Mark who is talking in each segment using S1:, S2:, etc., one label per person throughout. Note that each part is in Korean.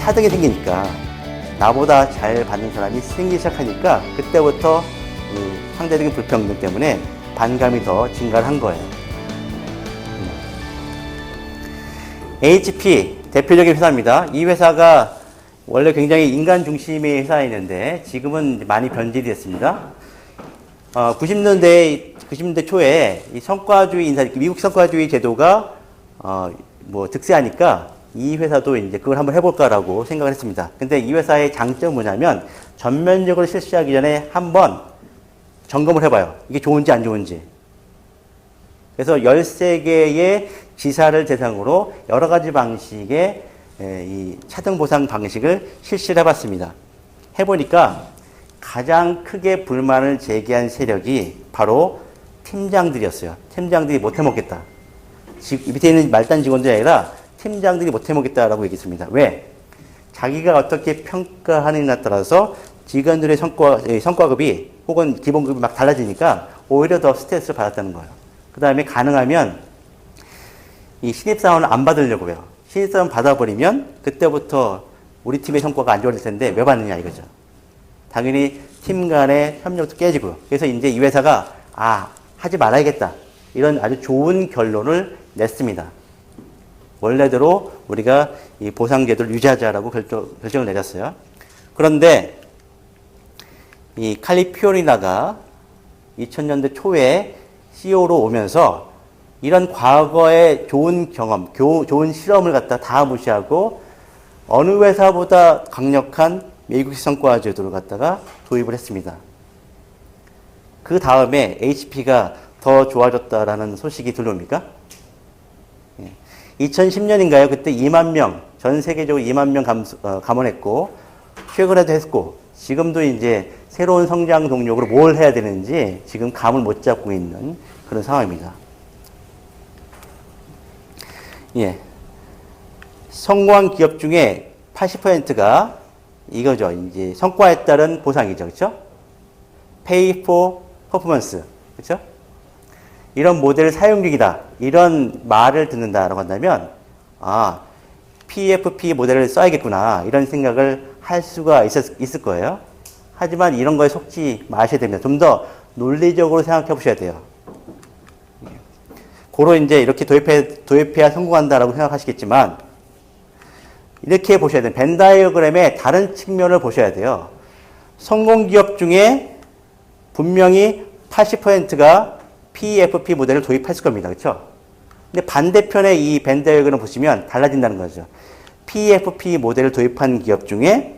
S1: 차등이 생기니까 나보다 잘 받는 사람이 생기기 시작하니까 그때부터 상대적인 불평등 때문에 반감이 더 증가를 한 거예요. HP 대표적인 회사입니다. 이 회사가 원래 굉장히 인간 중심의 회사였는데 지금은 많이 변질이 됐습니다. 90년대 초에 이 성과주의 미국 성과주의 제도가 득세하니까 이 회사도 이제 그걸 한번 해볼까라고 생각을 했습니다. 근데 이 회사의 장점은 뭐냐면 전면적으로 실시하기 전에 한번 점검을 해봐요. 이게 좋은지 안 좋은지. 그래서 13개의 지사를 대상으로 여러 가지 방식의 이 차등 보상 방식을 실시를 해봤습니다. 해보니까 가장 크게 불만을 제기한 세력이 바로 팀장들이었어요. 팀장들이 못 해먹겠다. 밑에 있는 말단 직원들이 아니라 팀장들이 못 해먹겠다라고 얘기했습니다. 왜? 자기가 어떻게 평가하느냐에 따라서 직원들의 성과급이 혹은 기본급이 막 달라지니까 오히려 더 스트레스를 받았다는 거예요. 그 다음에 가능하면 이 신입사원을 안 받으려고 해요. 신입사원 받아버리면 그때부터 우리 팀의 성과가 안 좋아질 텐데 왜 받느냐 이거죠. 당연히 팀 간의 협력도 깨지고요. 그래서 이제 이 회사가 하지 말아야겠다. 이런 아주 좋은 결론을 냈습니다. 원래대로 우리가 이 보상제도를 유지하자라고 결정을 내렸어요. 그런데 이 칼리피오리나가 2000년대 초에 CEO로 오면서 이런 과거의 좋은 경험, 좋은 실험을 갖다 다 무시하고 어느 회사보다 강력한 미국식 성과 제도를 갖다가 도입을 했습니다. 그 다음에 HP가 더 좋아졌다라는 소식이 들려옵니까? 2010년인가요? 그때 2만 명, 전 세계적으로 2만 명 감원했고, 최근에도 했고, 지금도 이제 새로운 성장 동력으로 뭘 해야 되는지 지금 감을 못 잡고 있는 그런 상황입니다. 예. 성공한 기업 중에 80%가 이거죠. 이제 성과에 따른 보상이죠. 그렇죠? Pay for performance. 그렇죠? 이런 모델 사용력이다. 이런 말을 듣는다라고 한다면 PFP 모델을 써야겠구나. 이런 생각을 할 수가 있을 거예요. 하지만 이런 거에 속지 마셔야 됩니다. 좀 더 논리적으로 생각해 보셔야 돼요. 고로 이제 이렇게 도입해야 성공한다라고 생각하시겠지만 이렇게 보셔야 돼요. 벤 다이어그램의 다른 측면을 보셔야 돼요. 성공 기업 중에 분명히 80%가 PFP 모델을 도입했을 겁니다. 그렇죠? 근데 반대편에 이 벤 다이어그램을 보시면 달라진다는 거죠. PFP 모델을 도입한 기업 중에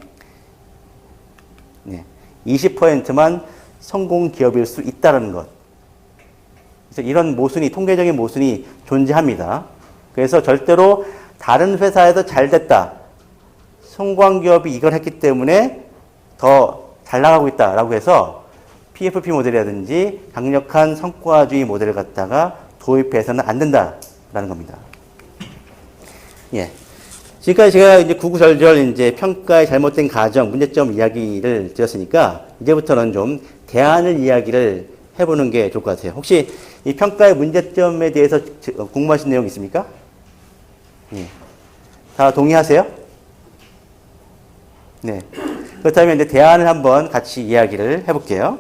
S1: 20%만 성공 기업일 수 있다는 것. 그래서 이런 모순이, 통계적인 모순이 존재합니다. 그래서 절대로 다른 회사에서 잘 됐다. 성공한 기업이 이걸 했기 때문에 더 잘 나가고 있다라고 해서 PFP 모델이라든지 강력한 성과주의 모델을 갖다가 도입해서는 안 된다라는 겁니다. 예. 지금까지 제가 이제 구구절절 이제 평가의 잘못된 가정, 문제점 이야기를 드렸으니까 이제부터는 좀 대안을 이야기를 해보는 게 좋을 것 같아요. 혹시 이 평가의 문제점에 대해서 궁금하신 내용 있습니까? 예. 다 동의하세요? 네. 그렇다면 이제 대안을 한번 같이 이야기를 해볼게요.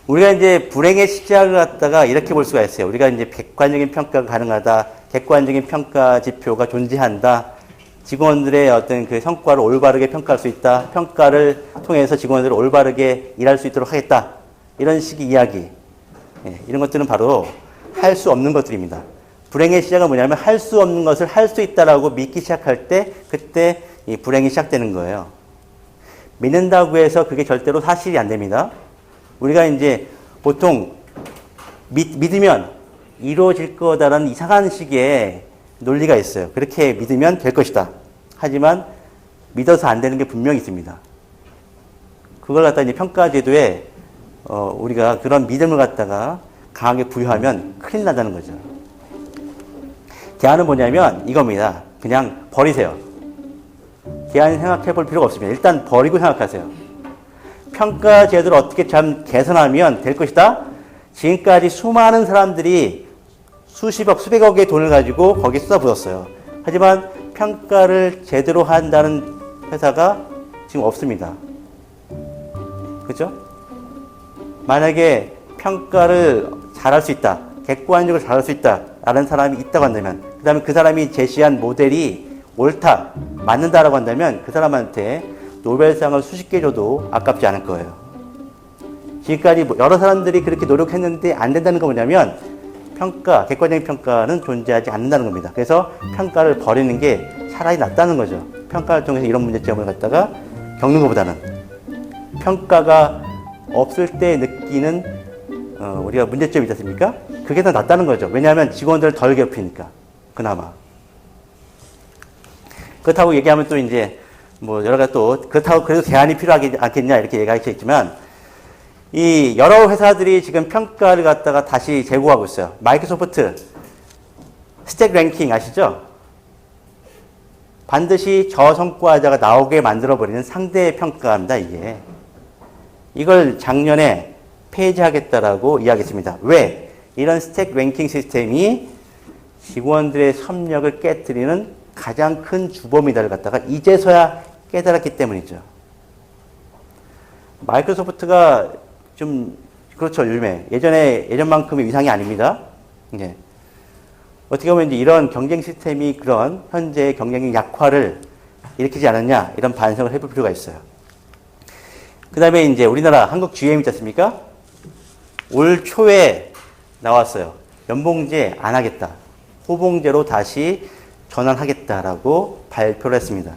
S1: 우리가 이제 불행의 시작을 갖다가 이렇게 볼 수가 있어요. 우리가 이제 객관적인 평가가 가능하다, 객관적인 평가 지표가 존재한다, 직원들의 어떤 그 성과를 올바르게 평가할 수 있다, 평가를 통해서 직원들을 올바르게 일할 수 있도록 하겠다. 이런 식의 이야기. 예, 이런 것들은 바로 할 수 없는 것들입니다. 불행의 시작은 뭐냐면 할 수 없는 것을 할 수 있다라고 믿기 시작할 때 그때 이 불행이 시작되는 거예요. 믿는다고 해서 그게 절대로 사실이 안 됩니다. 우리가 이제 보통 믿으면 이루어질 거다라는 이상한 식의 논리가 있어요. 그렇게 믿으면 될 것이다. 하지만 믿어서 안 되는 게 분명히 있습니다. 그걸 갖다 이제 평가제도에 우리가 그런 믿음을 갖다가 강하게 부여하면 큰일 난다는 거죠. 대안은 뭐냐면 이겁니다. 그냥 버리세요. 대안 생각해 볼 필요가 없습니다. 일단 버리고 생각하세요. 평가 제도를 어떻게 참 개선하면 될 것이다. 지금까지 수많은 사람들이 수십억, 수백억의 돈을 가지고 거기에 쏟아부었어요. 하지만 평가를 제대로 한다는 회사가 지금 없습니다. 그죠? 만약에 평가를 잘할 수 있다, 객관적으로 잘할 수 있다 라는 사람이 있다고 한다면, 그 다음에 그 사람이 제시한 모델이 옳다, 맞는다라고 한다면 그 사람한테 노벨상을 수십 개 줘도 아깝지 않을 거예요. 지금까지 여러 사람들이 그렇게 노력했는데 안 된다는 건 뭐냐면 평가, 객관적인 평가는 존재하지 않는다는 겁니다. 그래서 평가를 버리는 게 차라리 낫다는 거죠. 평가를 통해서 이런 문제점을 갖다가 겪는 것보다는 평가가 없을 때 느끼는 우리가 문제점이 있지 않습니까? 그게 더 낫다는 거죠. 왜냐하면 직원들을 덜 괴롭히니까 그나마. 그렇다고 얘기하면 또 이제 뭐 여러 가지 또 그렇다고 그래도 대안이 필요하지 않겠냐 이렇게 얘기하겠지만, 이 여러 회사들이 지금 평가를 갖다가 다시 제고하고 있어요. 마이크로소프트 스택 랭킹 아시죠? 반드시 저성과자가 나오게 만들어버리는 상대 평가입니다, 이게. 이걸 작년에 폐지하겠다라고 이야기했습니다. 왜? 이런 스택 랭킹 시스템이 직원들의 협력을 깨뜨리는 가장 큰 주범이다를 갖다가 이제서야 깨달았기 때문이죠. 마이크로소프트가 좀 그렇죠, 요즘에 예전만큼의 위상이 아닙니다. 예. 어떻게 보면 이제 이런 경쟁 시스템이 그런 현재의 경쟁력 약화를 일으키지 않았냐 이런 반성을 해볼 필요가 있어요. 그 다음에 이제 우리나라 한국 GM 있지 않습니까? 올 초에 나왔어요. 연봉제 안 하겠다. 호봉제로 다시 전환하겠다라고 발표를 했습니다.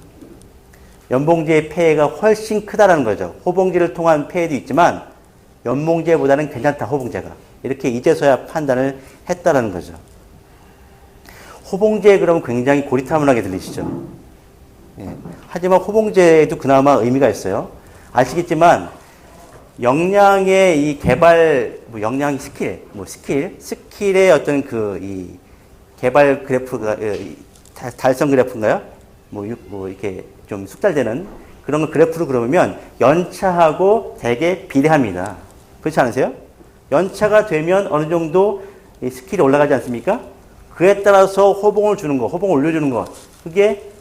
S1: 연봉제의 폐해가 훨씬 크다라는 거죠. 호봉제를 통한 폐해도 있지만 연봉제보다는 괜찮다, 호봉제가. 이렇게 이제서야 판단을 했다라는 거죠. 호봉제 그러면 굉장히 고리타분하게 들리시죠? 예. 하지만 호봉제에도 그나마 의미가 있어요. 아시겠지만 역량의 이 개발, 역량 스킬의 어떤 이 개발 그래프가, 달성 그래프인가요? 이렇게 좀 숙달되는 그런 걸 그래프로 그러면 연차하고 되게 비례합니다. 그렇지 않으세요? 연차가 되면 어느 정도 이 스킬이 올라가지 않습니까? 그에 따라서 호봉을 주는 거, 호봉을 올려주는 거, 그게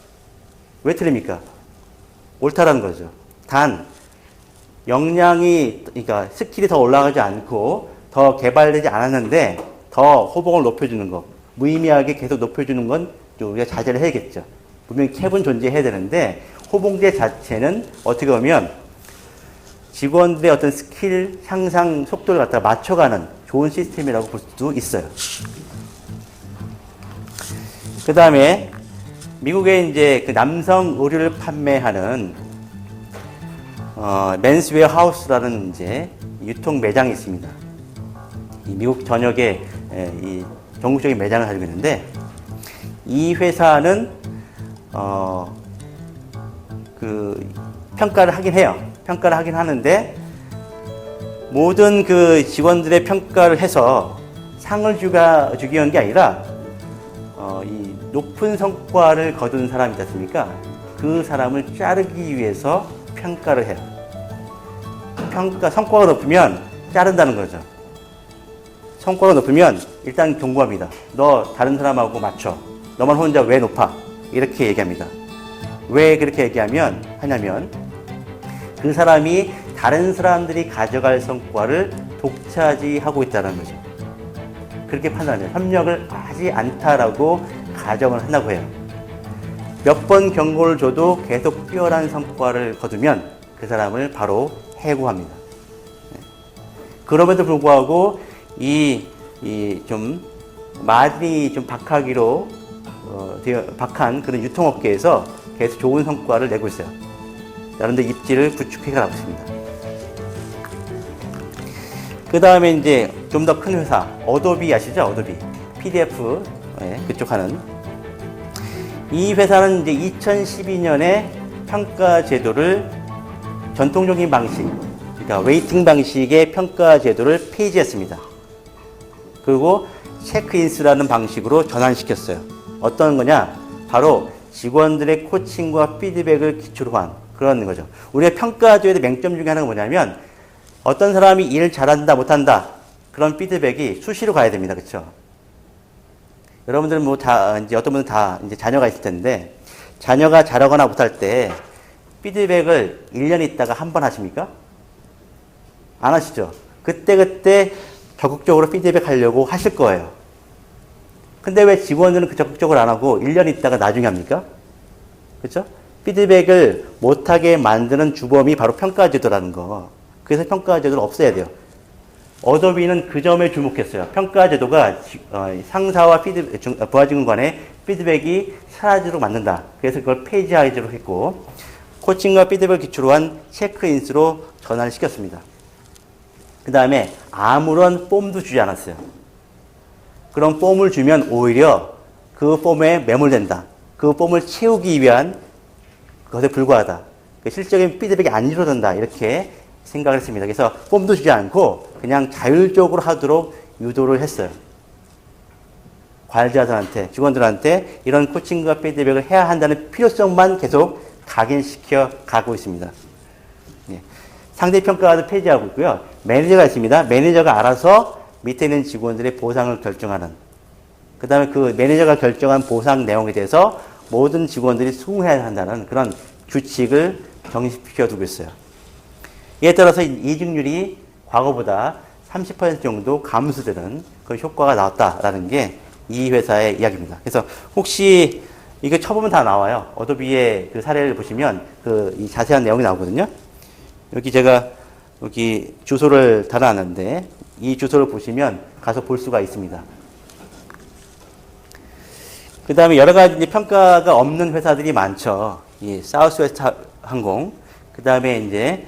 S1: 왜 틀립니까? 옳다라는 거죠. 단, 역량이, 그러니까 스킬이 더 올라가지 않고 더 개발되지 않았는데 더 호봉을 높여주는 거, 무의미하게 계속 높여주는 건 우리가 자제를 해야겠죠. 분명히 캡은 존재해야 되는데 호봉제 자체는 어떻게 보면 직원들의 어떤 스킬 향상 속도를 갖다 맞춰가는 좋은 시스템이라고 볼 수도 있어요. 그 다음에 미국에 이제 그 남성 의류를 판매하는 맨스웨어 하우스라는 이제 유통 매장이 있습니다. 이 미국 전역에 이 전국적인 매장을 가지고 있는데, 이 회사는 그 평가를 하긴 해요. 평가를 하긴 하는데 모든 그 직원들의 평가를 해서 상을 주기 위한 게 아니라 이 높은 성과를 거둔 사람이 있지 않습니까? 그 사람을 자르기 위해서 평가를 해요. 성과가 높으면 자른다는 거죠. 성과가 높으면 일단 경고합니다. 너 다른 사람하고 맞춰. 너만 혼자 왜 높아? 이렇게 얘기합니다. 왜 그렇게 하냐면 그 사람이 다른 사람들이 가져갈 성과를 독차지하고 있다는 거죠. 그렇게 판단해요. 협력을 하지 않다라고 가정을 한다고 해요. 몇 번 경고를 줘도 계속 뛰어난 성과를 거두면 그 사람을 바로 해고합니다. 그럼에도 불구하고 좀 마진이 좀 박한 그런 유통업계에서 계속 좋은 성과를 내고 있어요. 여러분들 입지를 구축해 가고 있습니다. 그 다음에 이제 좀 더 큰 회사, 어도비 아시죠? 어도비. PDF, 그쪽 하는. 이 회사는 이제 2012년에 평가 제도를 전통적인 방식, 그러니까 웨이팅 방식의 평가 제도를 폐지했습니다. 그리고 체크인스라는 방식으로 전환시켰어요. 어떤 거냐? 바로 직원들의 코칭과 피드백을 기초로 한 그런 거죠. 우리가 평가제도의 맹점 중에 하나가 뭐냐면 어떤 사람이 일 잘한다 못한다 그런 피드백이 수시로 가야 됩니다. 그렇죠? 여러분들은 이제 어떤 분은 다 이제 자녀가 있을 텐데 자녀가 잘하거나 못할 때 피드백을 1년 있다가 한 번 하십니까? 안 하시죠? 그때그때 적극적으로 피드백 하려고 하실 거예요. 근데 왜 직원들은 그 적극적으로 안 하고 1년 있다가 나중에 합니까? 그렇죠? 피드백을 못하게 만드는 주범이 바로 평가제도라는 거. 그래서 평가제도를 없애야 돼요. 어도비는 그 점에 주목했어요. 평가제도가 상사와 부하직원 간의 피드백이 사라지도록 만든다. 그래서 그걸 폐지하도록 했고, 코칭과 피드백을 기초로 한 체크인수로 전환을 시켰습니다. 그 다음에 아무런 폼도 주지 않았어요. 그런 폼을 주면 오히려 그 폼에 매몰된다. 그 폼을 채우기 위한 것에 불과하다. 실적인 피드백이 안 이루어진다. 이렇게 생각을 했습니다. 그래서 폼도 주지 않고 그냥 자율적으로 하도록 유도를 했어요. 관리자들한테, 직원들한테 이런 코칭과 피드백을 해야 한다는 필요성만 계속 각인시켜 가고 있습니다. 예. 상대평가도 폐지하고 있고요. 매니저가 있습니다. 매니저가 알아서 밑에 있는 직원들의 보상을 결정하는, 그 다음에 그 매니저가 결정한 보상 내용에 대해서 모든 직원들이 수긍해야 한다는 그런 규칙을 정립시켜 두고 있어요. 이에 따라서 이직률이 과거보다 30% 정도 감소되는 그 효과가 나왔다라는 게 이 회사의 이야기입니다. 그래서 혹시 이거 쳐보면 다 나와요. 어도비의 그 사례를 보시면 이 자세한 내용이 나오거든요. 여기 제가 여기 주소를 달아놨는데 이 주소를 보시면 가서 볼 수가 있습니다. 그 다음에 여러 가지 이제 평가가 없는 회사들이 많죠. 이 사우스웨스트 항공, 그 다음에 이제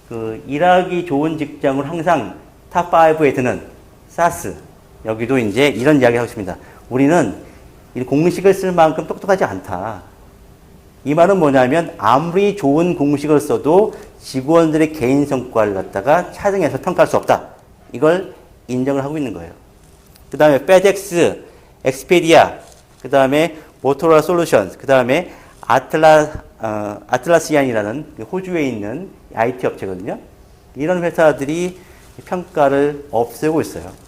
S1: 그 일하기 좋은 직장으로 항상 탑5에 드는 사스, 여기도 이제 이런 이야기를 하고 있습니다. 우리는 공식을 쓸 만큼 똑똑하지 않다. 이 말은 뭐냐면 아무리 좋은 공식을 써도 직원들의 개인 성과를 갖다가 차등해서 평가할 수 없다. 이걸 인정을 하고 있는 거예요. 그 다음에 페덱스, 엑스페디아, 그 다음에 모토로라 솔루션스, 그 다음에 아틀라시안이라는 호주에 있는 IT 업체거든요. 이런 회사들이 평가를 없애고 있어요.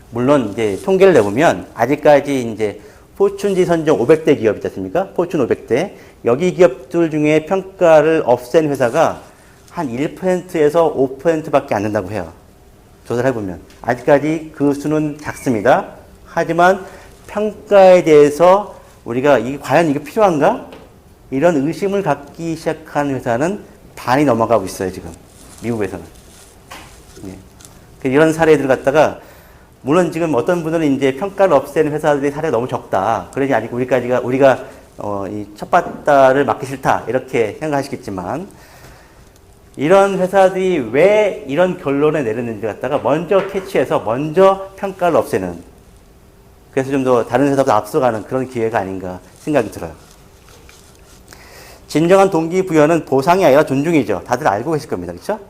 S1: 물론 이제 통계를 내보면 아직까지 이제 포춘지 선정 500대 기업 있지 않습니까? 포춘 500대. 여기 기업들 중에 평가를 없앤 회사가 한 1%에서 5%밖에 안 된다고 해요. 조사를 해보면. 아직까지 그 수는 작습니다. 하지만 평가에 대해서 우리가 과연 이게 필요한가? 이런 의심을 갖기 시작한 회사는 반이 넘어가고 있어요, 지금. 미국에서는. 예. 이런 사례들 갖다가 물론 지금 어떤 분들은 이제 평가를 없애는 회사들의 사례가 너무 적다. 그러지 아직 우리가 이 첫바다를 맞기 싫다. 이렇게 생각하시겠지만, 이런 회사들이 왜 이런 결론을 내렸는지 갖다가 먼저 캐치해서 먼저 평가를 없애는, 그래서 좀 더 다른 회사보다 앞서가는 그런 기회가 아닌가 생각이 들어요. 진정한 동기부여는 보상이 아니라 존중이죠. 다들 알고 계실 겁니다. 그렇죠?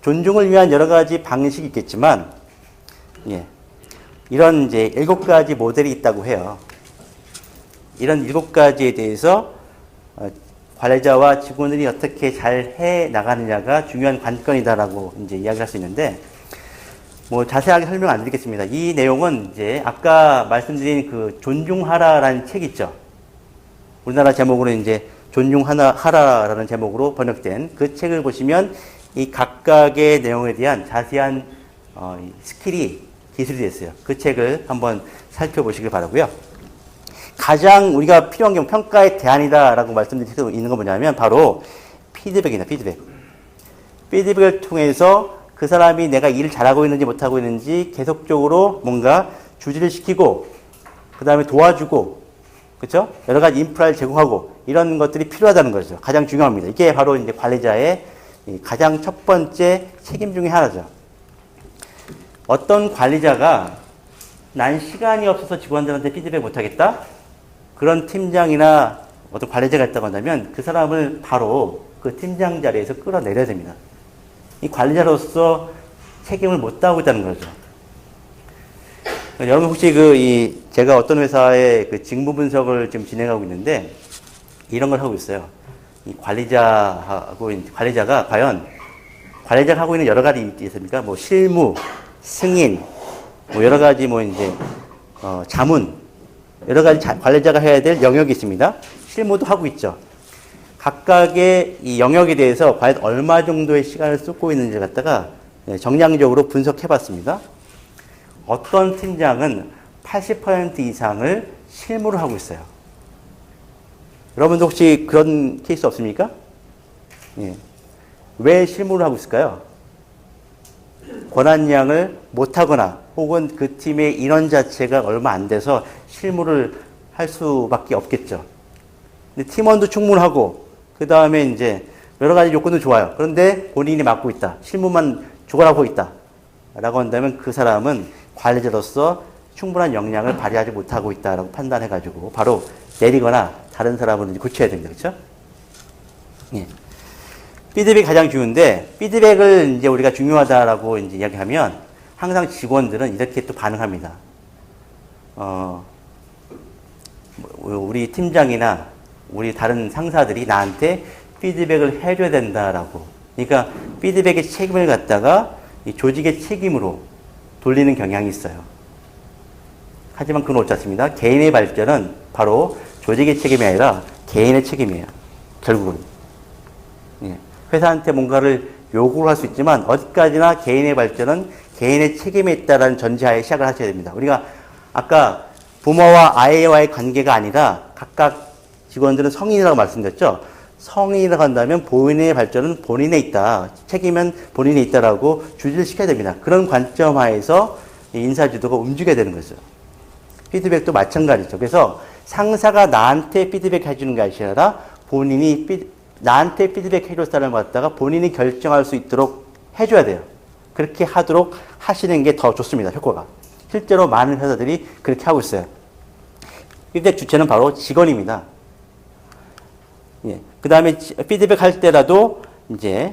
S1: 존중을 위한 여러 가지 방식이 있겠지만, 예. 이런 이제 7가지 모델이 있다고 해요. 이런 7가지에 대해서 관리자와 직원들이 어떻게 잘 해 나가느냐가 중요한 관건이다라고 이제 이야기할 수 있는데, 뭐 자세하게 설명 안 드리겠습니다. 이 내용은 이제 아까 말씀드린 그 존중하라라는 책 있죠. 우리나라 제목으로 이제 존중하라라는 제목으로 번역된 그 책을 보시면 이 각각의 내용에 대한 자세한 스킬이 기술이 됐어요. 그 책을 한번 살펴보시길 바라고요. 가장 우리가 필요한 게 평가의 대안이다라고 말씀드릴 수 있는 건 뭐냐면 바로 피드백이다. 피드백을 통해서 그 사람이 내가 일을 잘하고 있는지 못하고 있는지 계속적으로 뭔가 주지를 시키고 그 다음에 도와주고, 그렇죠? 여러 가지 인프라를 제공하고 이런 것들이 필요하다는 거죠. 가장 중요합니다. 이게 바로 이제 관리자의 가장 첫 번째 책임 중에 하나죠. 어떤 관리자가 난 시간이 없어서 직원들한테 피드백 못하겠다? 그런 팀장이나 어떤 관리자가 있다고 한다면 그 사람을 바로 그 팀장 자리에서 끌어내려야 됩니다. 이 관리자로서 책임을 못 다하고 있다는 거죠. 여러분 혹시 제가 어떤 회사의 그 직무 분석을 지금 진행하고 있는데 이런 걸 하고 있어요. 이 관리자가 과연 관리자가 하고 있는 여러 가지 있습니까? 뭐 실무, 승인, 뭐 여러 가지 뭐 이제 자문, 여러 가지 관리자가 해야 될 영역이 있습니다. 실무도 하고 있죠. 각각의 이 영역에 대해서 과연 얼마 정도의 시간을 쏟고 있는지를 갖다가 정량적으로 분석해 봤습니다. 어떤 팀장은 80% 이상을 실무를 하고 있어요. 여러분도 혹시 그런 케이스 없습니까? 예. 왜 실무를 하고 있을까요? 권한량을 못하거나 혹은 그 팀의 인원 자체가 얼마 안 돼서 실무를 할 수밖에 없겠죠. 근데 팀원도 충분하고 그 다음에 이제 여러 가지 요건도 좋아요. 그런데 본인이 맡고 있다. 실무만 죽어라고 있다. 라고 한다면 그 사람은 관리자로서 충분한 역량을 발휘하지 못하고 있다라고 판단해가지고 바로 내리거나 다른 사람을 고쳐야 됩니다. 그렇죠? 예. 피드백이 가장 중요한데 피드백을 이제 우리가 중요하다라고 이제 이야기하면 항상 직원들은 이렇게 또 반응합니다. 우리 팀장이나 우리 다른 상사들이 나한테 피드백을 해줘야 된다라고. 그러니까 피드백의 책임을 갖다가 이 조직의 책임으로 돌리는 경향이 있어요. 하지만 그건 옳지 않습니다. 개인의 발전은 바로 조직의 책임이 아니라 개인의 책임이에요. 결국은. 예. 회사한테 뭔가를 요구를 할 수 있지만 어디까지나 개인의 발전은 개인의 책임에 있다라는 전제하에 시작을 하셔야 됩니다. 우리가 아까 부모와 아이와의 관계가 아니라 각각 직원들은 성인이라고 말씀드렸죠. 성인이라고 한다면 본인의 발전은 본인에 있다. 책임은 본인에 있다라고 주지를 시켜야 됩니다. 그런 관점 하에서 인사지도가 움직여야 되는 거죠. 피드백도 마찬가지죠. 그래서 상사가 나한테 피드백 해주는 것이 아니라 본인이 나한테 피드백 해줄 사람을 갖다가 본인이 결정할 수 있도록 해줘야 돼요. 그렇게 하도록 하시는 게 더 좋습니다. 효과가. 실제로 많은 회사들이 그렇게 하고 있어요. 피드백 주체는 바로 직원입니다. 예. 그 다음에 피드백 할 때라도 이제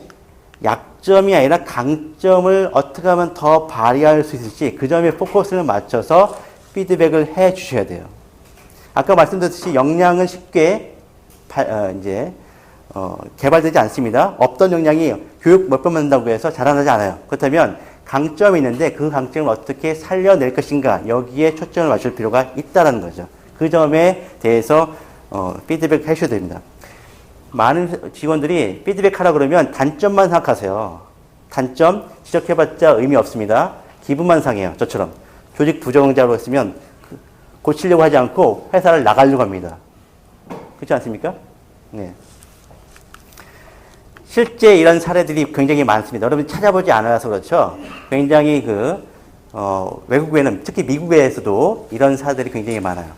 S1: 약점이 아니라 강점을 어떻게 하면 더 발휘할 수 있을지 그 점에 포커스를 맞춰서 피드백을 해 주셔야 돼요. 아까 말씀드렸듯이 역량은 쉽게 개발되지 않습니다. 없던 역량이 교육 몇 번 받는다고 해서 자라나지 않아요. 그렇다면 강점이 있는데 그 강점을 어떻게 살려낼 것인가 여기에 초점을 맞출 필요가 있다는 거죠. 그 점에 대해서 피드백 해주셔야 됩니다. 많은 직원들이 피드백 하라 그러면 단점만 생각하세요. 단점 지적해봤자 의미 없습니다. 기분만 상해요. 저처럼. 조직 부정자로 했으면 고치려고 하지 않고 회사를 나가려고 합니다. 그렇지 않습니까? 네. 실제 이런 사례들이 굉장히 많습니다. 여러분 찾아보지 않아서 그렇죠. 굉장히 외국에는 특히 미국에서도 이런 사례들이 굉장히 많아요.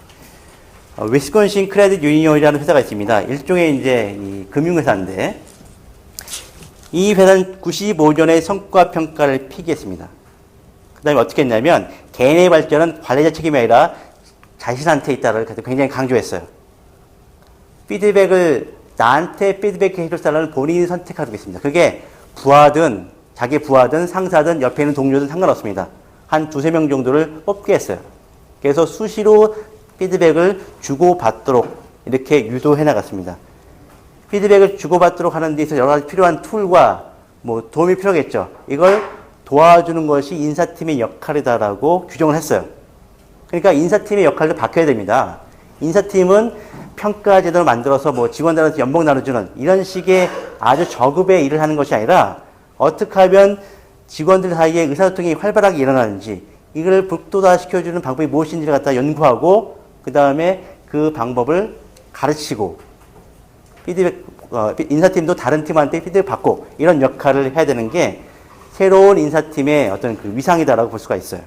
S1: 위스콘신 크레딧 유니온이라는 회사가 있습니다. 일종의 이제 이 금융회사인데 이 회사는 95년에 성과 평가를 폐기했습니다. 그 다음에 어떻게 했냐면 개인의 발전은 관리자 책임이 아니라 자신한테 있다를 굉장히 강조했어요. 나한테 피드백 해줄 사람을 본인이 선택하고 있습니다. 그게 부하든 자기 부하든 상사든 옆에 있는 동료든 상관없습니다. 한 두세 명 정도를 뽑게 했어요. 그래서 수시로 피드백을 주고받도록 이렇게 유도해 나갔습니다. 피드백을 주고받도록 하는 데 있어서 여러 가지 필요한 툴과 도움이 필요하겠죠. 이걸 도와주는 것이 인사팀의 역할이다라고 규정을 했어요. 그러니까 인사팀의 역할도 바뀌어야 됩니다. 인사팀은 평가 제도를 만들어서 직원들한테 연봉 나눠주는 이런 식의 아주 저급의 일을 하는 것이 아니라 어떻게 하면 직원들 사이에 의사소통이 활발하게 일어나는지 이걸 극도화시켜주는 방법이 무엇인지를 갖다 연구하고 그 다음에 그 방법을 가르치고 인사팀도 다른 팀한테 피드백 받고 이런 역할을 해야 되는 게 새로운 인사팀의 어떤 그 위상이다라고 볼 수가 있어요.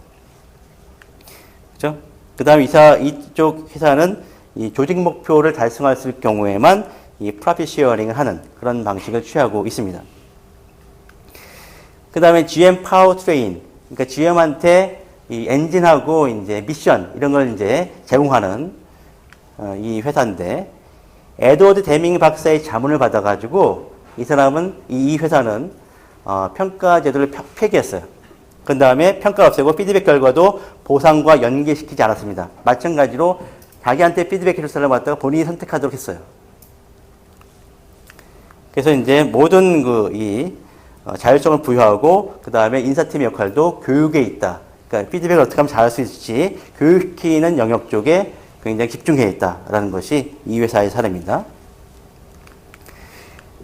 S1: 그렇죠? 그 다음에 이쪽 회사는 이 조직 목표를 달성했을 경우에만 이 프로핏 쉐어링을 하는 그런 방식을 취하고 있습니다. 그 다음에 GM 파워 트레인, 그러니까 GM한테 이 엔진하고 이제 미션 이런 걸 이제 제공하는 이 회사인데 에드워드 데밍 박사의 자문을 받아가지고 이 회사는 평가 제도를 폐기했어요. 그 다음에 평가 없애고 피드백 결과도 보상과 연계시키지 않았습니다. 마찬가지로 자기한테 피드백 해줄 사람을 갖다가 본인이 선택하도록 했어요. 그래서 이제 모든 자율성을 부여하고 그 다음에 인사팀의 역할도 교육에 있다. 그러니까 피드백을 어떻게 하면 잘할 수 있을지 교육시키는 영역 쪽에 굉장히 집중해 있다라는 것이 이 회사의 사례입니다.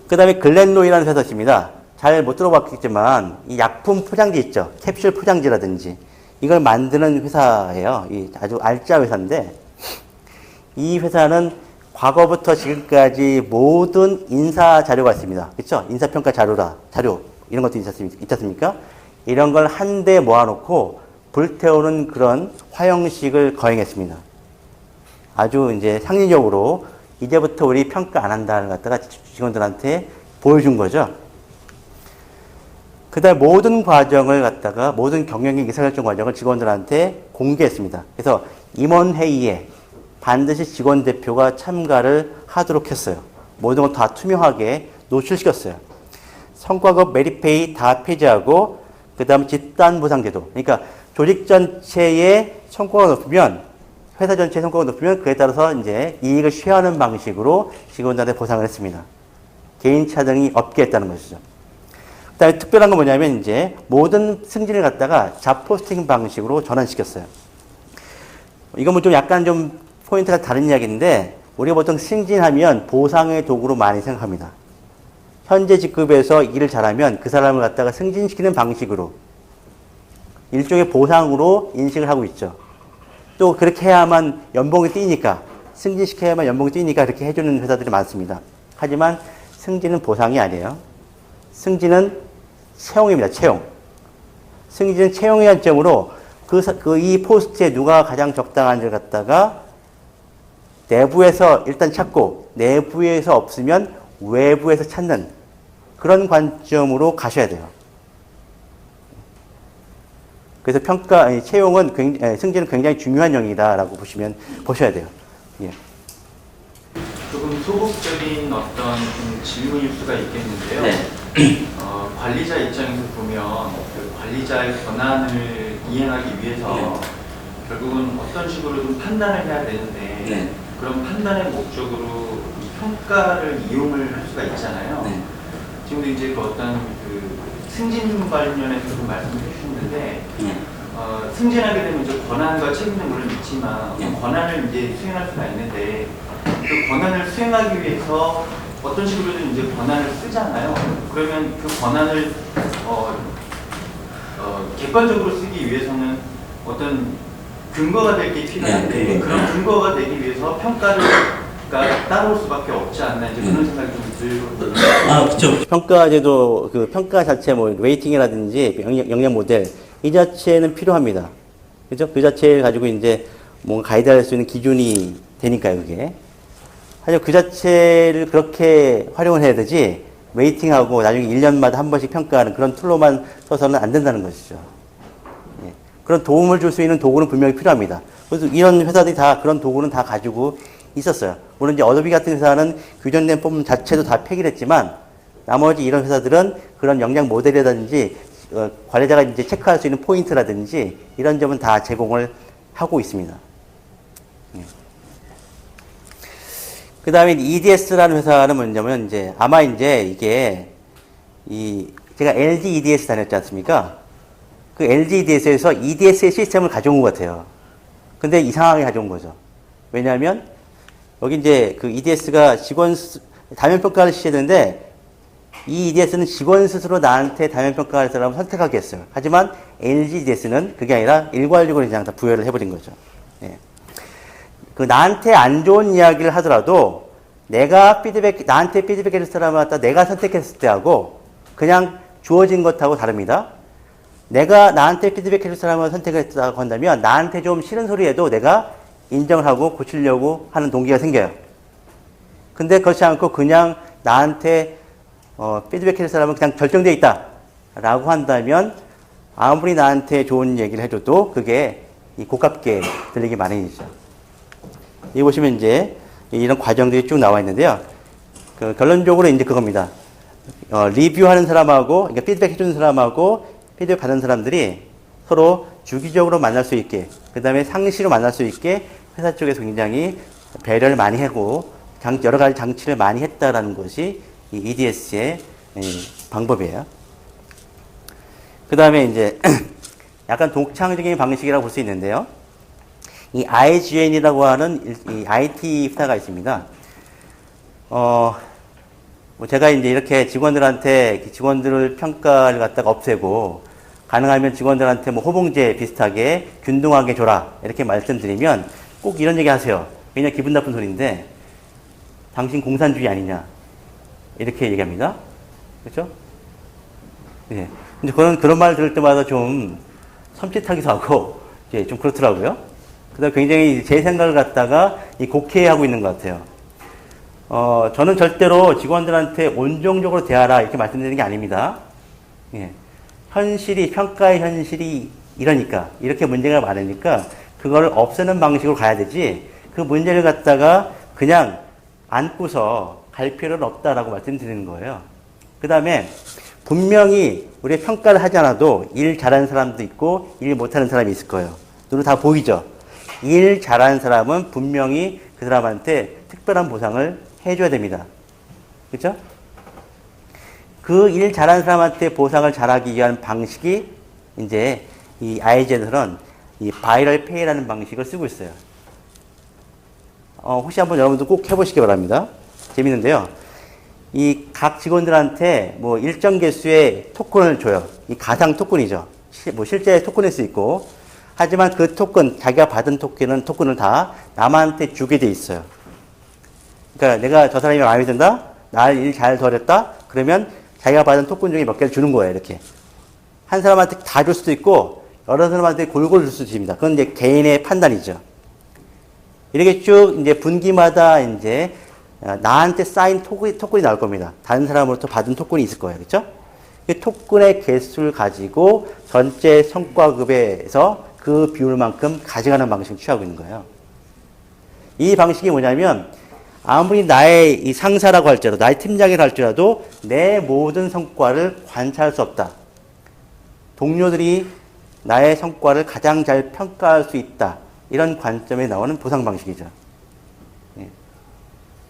S1: 그 다음에 글렌로이라는 회사 있습니다. 잘 못 들어봤겠지만 이 약품 포장지 있죠. 캡슐 포장지라든지 이걸 만드는 회사예요. 이 아주 알짜 회사인데 이 회사는 과거부터 지금까지 모든 인사 자료가 있습니다. 그렇죠? 인사평가 자료 이런 것도 있지 않습니까? 이런 걸 한데 모아놓고 불태우는 그런 화형식을 거행했습니다. 아주 이제 상징적으로 이제부터 우리 평가 안 한다는 걸 갖다가 직원들한테 보여준 거죠. 그 다음에 모든 과정을 갖다가 모든 경영의 의사결정 과정을 직원들한테 공개했습니다. 그래서 임원회의에 반드시 직원 대표가 참가를 하도록 했어요. 모든 걸 다 투명하게 노출시켰어요. 성과급 메리페이 다 폐지하고 그 다음 집단보상제도. 그러니까 조직 전체의 성과가 높으면 회사 전체의 성과가 높으면 그에 따라서 이제 이익을 쉐어하는 방식으로 직원들한테 보상을 했습니다. 개인 차등이 없게 했다는 것이죠. 그 다음에 특별한 건 뭐냐면 이제 모든 승진을 갖다가 잡포스팅 방식으로 전환시켰어요. 이건 뭐 좀 약간 좀 포인트가 다른 이야기인데 우리가 보통 승진하면 보상의 도구로 많이 생각합니다. 현재 직급에서 일을 잘하면 그 사람을 갖다가 승진시키는 방식으로 일종의 보상으로 인식을 하고 있죠. 또 그렇게 해야만 연봉이 뛰니까 승진시켜야만 연봉이 뛰니까 그렇게 해주는 회사들이 많습니다. 하지만 승진은 보상이 아니에요. 승진은 채용입니다. 채용. 승진은 채용의 관점으로 이 포스트에 누가 가장 적당한지를 갖다가 내부에서 일단 찾고 내부에서 없으면 외부에서 찾는 그런 관점으로 가셔야 돼요. 그래서 채용은 승진은 굉장히 중요한 영역이다라고 보셔야 돼요. 예.
S2: 조금 소극적인 어떤 질문일 수가 있겠는데요.
S1: 네.
S2: 관리자 입장에서 보면 그 관리자의 권한을 이행하기 위해서 결국은 어떤 식으로든 판단을 해야 되는데 그런 판단의 목적으로 이 평가를 이용을 할 수가 있잖아요. 지금도 이제 그 어떤 그 승진 관련해서 좀 말씀해 주셨는데 승진하게 되면 이제 권한과 책임도 물론 있지만 권한을 이제 수행할 수가 있는데 그 권한을 수행하기 위해서 어떤 식으로든 이제 권한을 쓰잖아요. 그러면 그 권한을 객관적으로 쓰기 위해서는 어떤 근거가 될 게 필요한데 그런 근거가 되기 위해서 평가가 따라올 수밖에 없지 않나 이제 그런 생각이 좀 들거든요.
S1: 아, 그렇죠. 평가제도 그 평가 자체 뭐 웨이팅이라든지 역량 모델 이 자체는 필요합니다. 그렇죠? 그 자체를 가지고 이제 뭔가 가이드할 수 있는 기준이 되니까요, 그게. 하지만 그 자체를 그렇게 활용을 해야 되지 웨이팅하고 나중에 1년마다 한 번씩 평가하는 그런 툴로만 써서는 안 된다는 것이죠. 예. 그런 도움을 줄 수 있는 도구는 분명히 필요합니다. 그래서 이런 회사들이 다 그런 도구는 다 가지고 있었어요. 물론 이제 어도비 같은 회사는 규정된 폼 자체도 다 폐기를 했지만 나머지 이런 회사들은 그런 역량 모델이라든지 관리자가 이제 체크할 수 있는 포인트라든지 이런 점은 다 제공을 하고 있습니다. 예. 그 다음에 EDS라는 회사는 뭐냐면 이제 아마 이제 이게 제가 LG EDS 다녔지 않습니까? 그 LG EDS에서 EDS의 시스템을 가져온 것 같아요. 근데 이상하게 가져온 거죠. 왜냐하면 여기 이제 그 EDS가 다면평가를 시키는데 이 EDS는 직원 스스로 나한테 다면평가할 사람을 선택하게 했어요. 하지만 LG EDS는 그게 아니라 일괄적으로 그냥 다 부여를 해버린 거죠. 예. 그 나한테 안 좋은 이야기를 하더라도 나한테 피드백 해줄 사람을 갖다 내가 선택했을 때하고 그냥 주어진 것하고 다릅니다. 내가 나한테 피드백 해줄 사람을 선택했다고 한다면 나한테 좀 싫은 소리 해도 내가 인정을 하고 고치려고 하는 동기가 생겨요. 근데 그렇지 않고 그냥 나한테 피드백 해줄 사람은 그냥 결정되어 있다 라고 한다면 아무리 나한테 좋은 얘기를 해줘도 그게 고깝게 들리기 마련이죠. 여기 보시면 이제 이런 과정들이 쭉 나와 있는데요. 결론적으로 이제 그겁니다. 리뷰하는 사람하고, 그러니까 피드백 해주는 사람하고 피드백 받는 사람들이 서로 주기적으로 만날 수 있게, 그 다음에 상시로 만날 수 있게 회사 쪽에서 굉장히 배려를 많이 하고 여러 가지 장치를 많이 했다라는 것이 이 EDS의 방법이에요. 그 다음에 이제 약간 독창적인 방식이라고 볼 수 있는데요. 이 IGN이라고 하는 이 IT 회사가 있습니다. 뭐 제가 이제 이렇게 직원들을 평가를 갖다가 없애고, 가능하면 직원들한테 뭐 호봉제 비슷하게 균등하게 줘라. 이렇게 말씀드리면 꼭 이런 얘기 하세요. 그냥 기분 나쁜 소리인데, 당신 공산주의 아니냐. 이렇게 얘기합니다. 그렇죠? 예. 근데 그런 말 들을 때마다 좀 섬찟하기도 하고, 예, 좀 그렇더라고요. 그다음 굉장히 제 생각을 갖다가 곡해하고 있는 것 같아요. 저는 절대로 직원들한테 온정적으로 대하라 이렇게 말씀드리는 게 아닙니다. 예. 평가의 현실이 이러니까, 이렇게 문제가 많으니까 그걸 없애는 방식으로 가야 되지, 그 문제를 갖다가 그냥 안고서 갈 필요는 없다라고 말씀드리는 거예요. 그 다음에 분명히 우리가 평가를 하지 않아도 일 잘하는 사람도 있고 일 못하는 사람이 있을 거예요. 눈으로 다 보이죠? 일 잘하는 사람은 분명히 그 사람한테 특별한 보상을 해줘야 됩니다. 그렇죠? 그 일 잘하는 사람한테 보상을 잘하기 위한 방식이 이제 이 IGN에서는 이 바이럴 페이라는 방식을 쓰고 있어요. 혹시 한번 여러분들 꼭 해보시기 바랍니다. 재밌는데요. 이 각 직원들한테 뭐 일정 개수의 토큰을 줘요. 이 가상 토큰이죠. 실제 토큰일 수 있고, 하지만 그 토큰, 자기가 받은 토큰을 다 남한테 주게 돼 있어요. 그러니까 내가 저 사람이 마음에 든다? 날 일 잘 도와줬다? 그러면 자기가 받은 토큰 중에 몇 개를 주는 거예요, 이렇게. 한 사람한테 다 줄 수도 있고, 여러 사람한테 골고루 줄 수도 있습니다. 그건 이제 개인의 판단이죠. 이렇게 쭉 이제 분기마다 이제 나한테 쌓인 토큰이 나올 겁니다. 다른 사람으로부터 받은 토큰이 있을 거예요. 그렇죠? 이 토큰의 개수를 가지고 전체 성과급에서 그 비율만큼 가져가는 방식을 취하고 있는 거예요. 이 방식이 뭐냐면, 아무리 나의 이 상사라고 할지라도, 나의 팀장이라 할지라도 내 모든 성과를 관찰할 수 없다. 동료들이 나의 성과를 가장 잘 평가할 수 있다. 이런 관점에 나오는 보상 방식이죠. 예.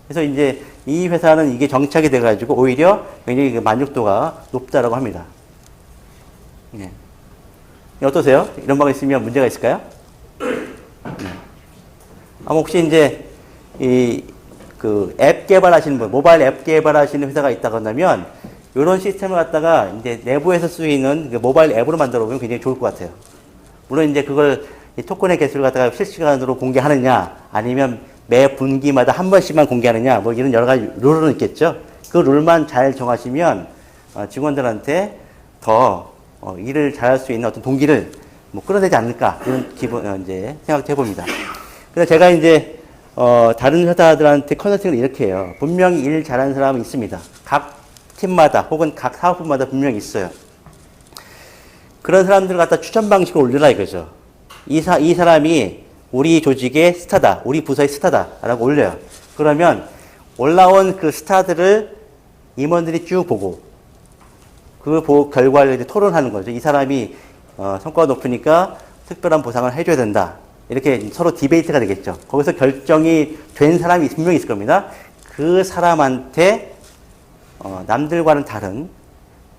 S1: 그래서 이제 이 회사는 이게 정착이 돼가지고 오히려 굉장히 그 만족도가 높다라고 합니다. 예. 어떠세요? 이런 방이 있으면 문제가 있을까요? 네. 혹시 이제 그 앱 개발하시는 분, 모바일 앱 개발하시는 회사가 있다고 한다면, 이런 시스템을 갖다가 이제 내부에서 쓰이는 그 모바일 앱으로 만들어 보면 굉장히 좋을 것 같아요. 물론 이제 그걸 이 토큰의 개수를 갖다가 실시간으로 공개하느냐, 아니면 매 분기마다 한 번씩만 공개하느냐, 뭐 이런 여러 가지 룰은 있겠죠. 그 룰만 잘 정하시면 직원들한테 더 일을 잘할 수 있는 어떤 동기를 뭐 끌어내지 않을까, 이런 이제 생각해 봅니다. 그래서 제가 이제 다른 회사들한테 컨설팅을 이렇게 해요. 분명히 일 잘하는 사람은 있습니다. 각 팀마다 혹은 각 사업부마다 분명히 있어요. 그런 사람들을 갖다 추천 방식을 올려라 이거죠. 이 사람이 우리 조직의 스타다, 우리 부서의 스타다라고 올려요. 그러면 올라온 그 스타들을 임원들이 쭉 보고, 그 결과를 이제 토론하는 거죠. 이 사람이 성과가 높으니까 특별한 보상을 해줘야 된다. 이렇게 서로 디베이트가 되겠죠. 거기서 결정이 된 사람이 분명히 있을 겁니다. 그 사람한테 남들과는 다른,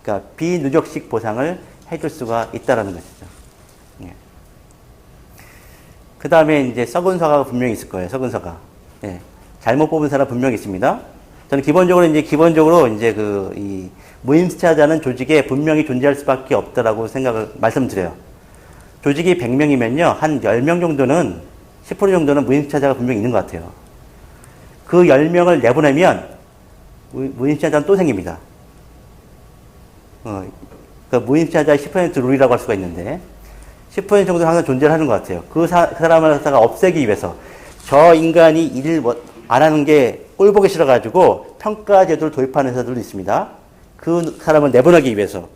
S1: 그러니까 비누적식 보상을 해줄 수가 있다라는 것이죠. 예. 그 다음에 이제 썩은 사과가 분명히 있을 거예요. 썩은 사과. 예. 잘못 뽑은 사람 분명히 있습니다. 저는 기본적으로 이제 이 무임스타자는 조직에 분명히 존재할 수밖에 없다라고 말씀드려요. 조직이 100명이면요, 한 10명 정도는, 10% 정도는 무임스타자가 분명히 있는 것 같아요. 그 10명을 내보내면 무임스타자는 또 생깁니다. 그 무임스타자의 10% 룰이라고 할 수가 있는데, 10% 정도는 항상 존재를 하는 것 같아요. 그 사람을 갖다가 없애기 위해서, 저 인간이 일을 안 하는 게 꼴보기 싫어가지고 평가 제도를 도입하는 회사들도 있습니다. 그 사람을 내보내기 위해서.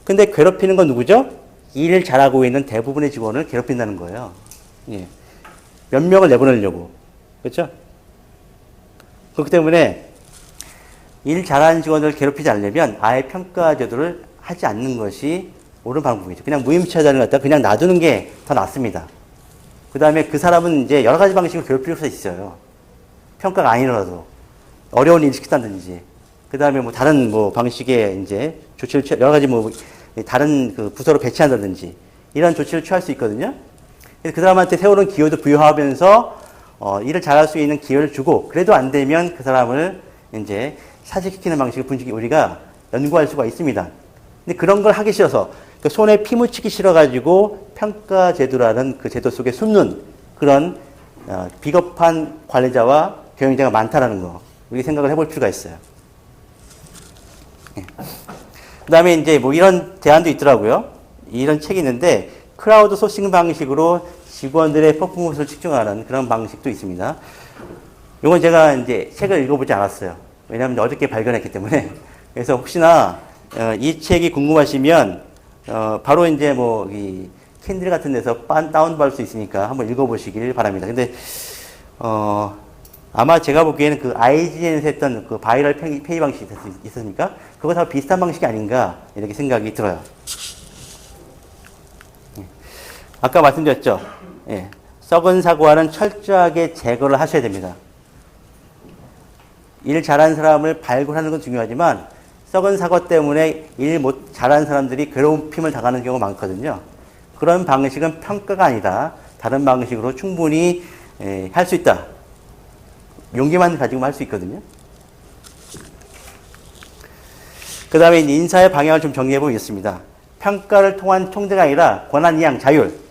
S1: 근데 괴롭히는 건 누구죠? 일을 잘하고 있는 대부분의 직원을 괴롭힌다는 거예요. 예. 몇 명을 내보내려고. 그렇죠? 그렇기 때문에 일 잘하는 직원을 괴롭히지 않으려면 아예 평가 제도를 하지 않는 것이 옳은 방법이죠. 그냥 무임차자를 갖다 그냥 놔두는 게 더 낫습니다. 그 다음에 그 사람은 이제 여러 가지 방식으로 괴롭힐 수 있어요. 평가가 아니더라도. 어려운 일 시킨다든지. 그 다음에 뭐 다른 뭐 방식의 이제 조치를 여러 가지 뭐 다른 그 부서로 배치한다든지 이런 조치를 취할 수 있거든요. 그래서 그 사람한테 새로운 기회도 부여하면서 일을 잘할 수 있는 기회를 주고, 그래도 안 되면 그 사람을 이제 사직시키는 방식을 분식이 우리가 연구할 수가 있습니다. 근데 그런 걸 하기 싫어서, 그 손에 피 묻히기 싫어가지고 평가 제도라는 그 제도 속에 숨는 그런 비겁한 관리자와 경영자가 많다라는 거, 우리 생각을 해볼 필요가 있어요. 그 다음에 이제 뭐 이런 제안도 있더라고요. 이런 책이 있는데, 크라우드 소싱 방식으로 직원들의 퍼포먼스를 측정하는 그런 방식도 있습니다. 이건 제가 이제 책을 읽어보지 않았어요. 왜냐하면 어저께 발견했기 때문에. 그래서 혹시나 이 책이 궁금하시면 바로 이제 뭐 이 캔들 같은 데서 다운받을 수 있으니까 한번 읽어보시길 바랍니다. 근데 아마 제가 보기에는 그 IGN에서 했던 그 바이럴 페이 방식이 있었으니까 그것하고 비슷한 방식이 아닌가 이렇게 생각이 들어요. 아까 말씀드렸죠. 예. 썩은 사과는 철저하게 제거를 하셔야 됩니다. 일 잘하는 사람을 발굴하는 건 중요하지만 썩은 사과 때문에 일 못 잘하는 사람들이 괴로움을 당하는 경우가 많거든요. 그런 방식은 평가가 아니다. 다른 방식으로 충분히 할 수 있다. 용기만 가지고 할 수 있거든요. 그 다음에 인사의 방향을 좀 정리해 보겠습니다. 평가를 통한 총대가 아니라 권한 이양 자율.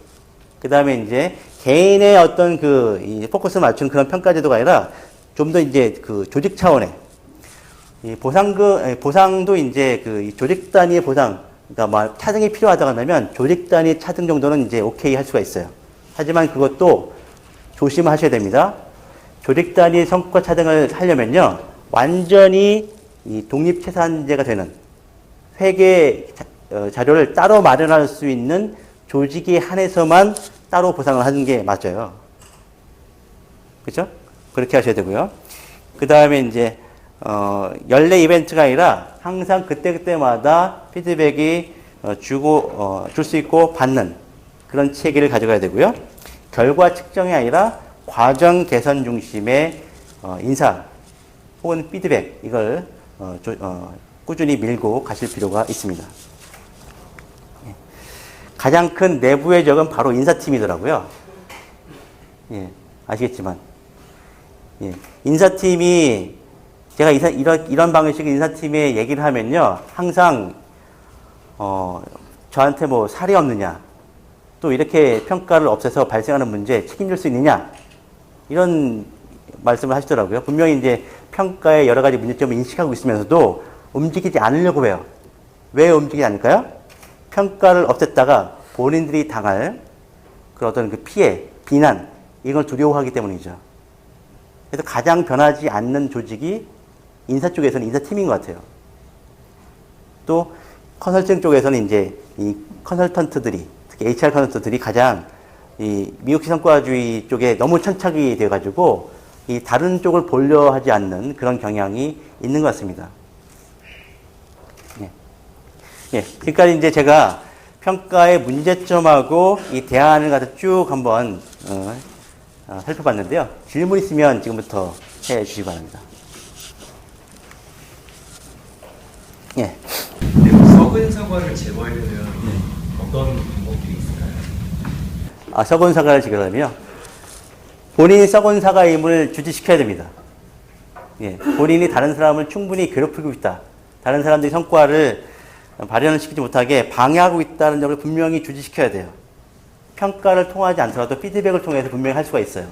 S1: 그 다음에 이제 개인의 어떤 이 포커스를 맞춘 그런 평가 제도가 아니라 좀 더 이제 그 조직 차원의 이 보상도 이제 이 조직 단위의 보상, 그러니까 뭐 차등이 필요하다고 한다면 조직 단위 차등 정도는 이제 오케이 할 수가 있어요. 하지만 그것도 조심하셔야 됩니다. 조직 단위 성과 차등을 하려면요, 완전히 이 독립체산제가 되는 회계 자료를 따로 마련할 수 있는 조직에 한해서만 따로 보상을 하는 게 맞아요. 그렇죠? 그렇게 하셔야 되고요. 그 다음에 이제 연례 이벤트가 아니라 항상 그때그때마다 피드백이 줄 수 있고 받는 그런 체계를 가져가야 되고요. 결과 측정이 아니라 과정 개선 중심의 인사 혹은 피드백, 이걸 꾸준히 밀고 가실 필요가 있습니다. 가장 큰 내부의 적은 바로 인사팀이더라고요. 예, 아시겠지만. 예, 인사팀이, 제가 이런 방식의 인사팀에 얘기를 하면요, 항상, 저한테 뭐 살이 없느냐, 또 이렇게 평가를 없애서 발생하는 문제에 책임질 수 있느냐, 이런 말씀을 하시더라고요. 분명히 이제 평가의 여러 가지 문제점을 인식하고 있으면서도 움직이지 않으려고 해요. 왜 움직이지 않을까요? 평가를 없앴다가 본인들이 당할 그 어떤 그 피해, 비난, 이걸 두려워하기 때문이죠. 그래서 가장 변하지 않는 조직이 인사 쪽에서는 인사팀인 것 같아요. 또 컨설팅 쪽에서는 이제 이 컨설턴트들이, 특히 HR 컨설턴트들이 가장 이 미국식 성과주의 쪽에 너무 천착이 돼가지고 이 다른 쪽을 보려 하지 않는 그런 경향이 있는 것 같습니다. 예, 그러니까 이제 제가 평가의 문제점하고 이 대안을 갖다 쭉 한번 살펴봤는데요. 질문 있으면 지금부터 해 주시기 바랍니다. 예.
S3: 썩은 사과를 제거하려면 어떤 방법들이 있을까요?
S1: 썩은 사과를 제거하려면요, 본인이 썩은 사과임을 주지시켜야 됩니다. 예, 본인이 다른 사람을 충분히 괴롭히고 있다. 다른 사람들이 성과를 발현을 시키지 못하게 방해하고 있다는 점을 분명히 주지시켜야 돼요. 평가를 통하지 않더라도 피드백을 통해서 분명히 할 수가 있어요.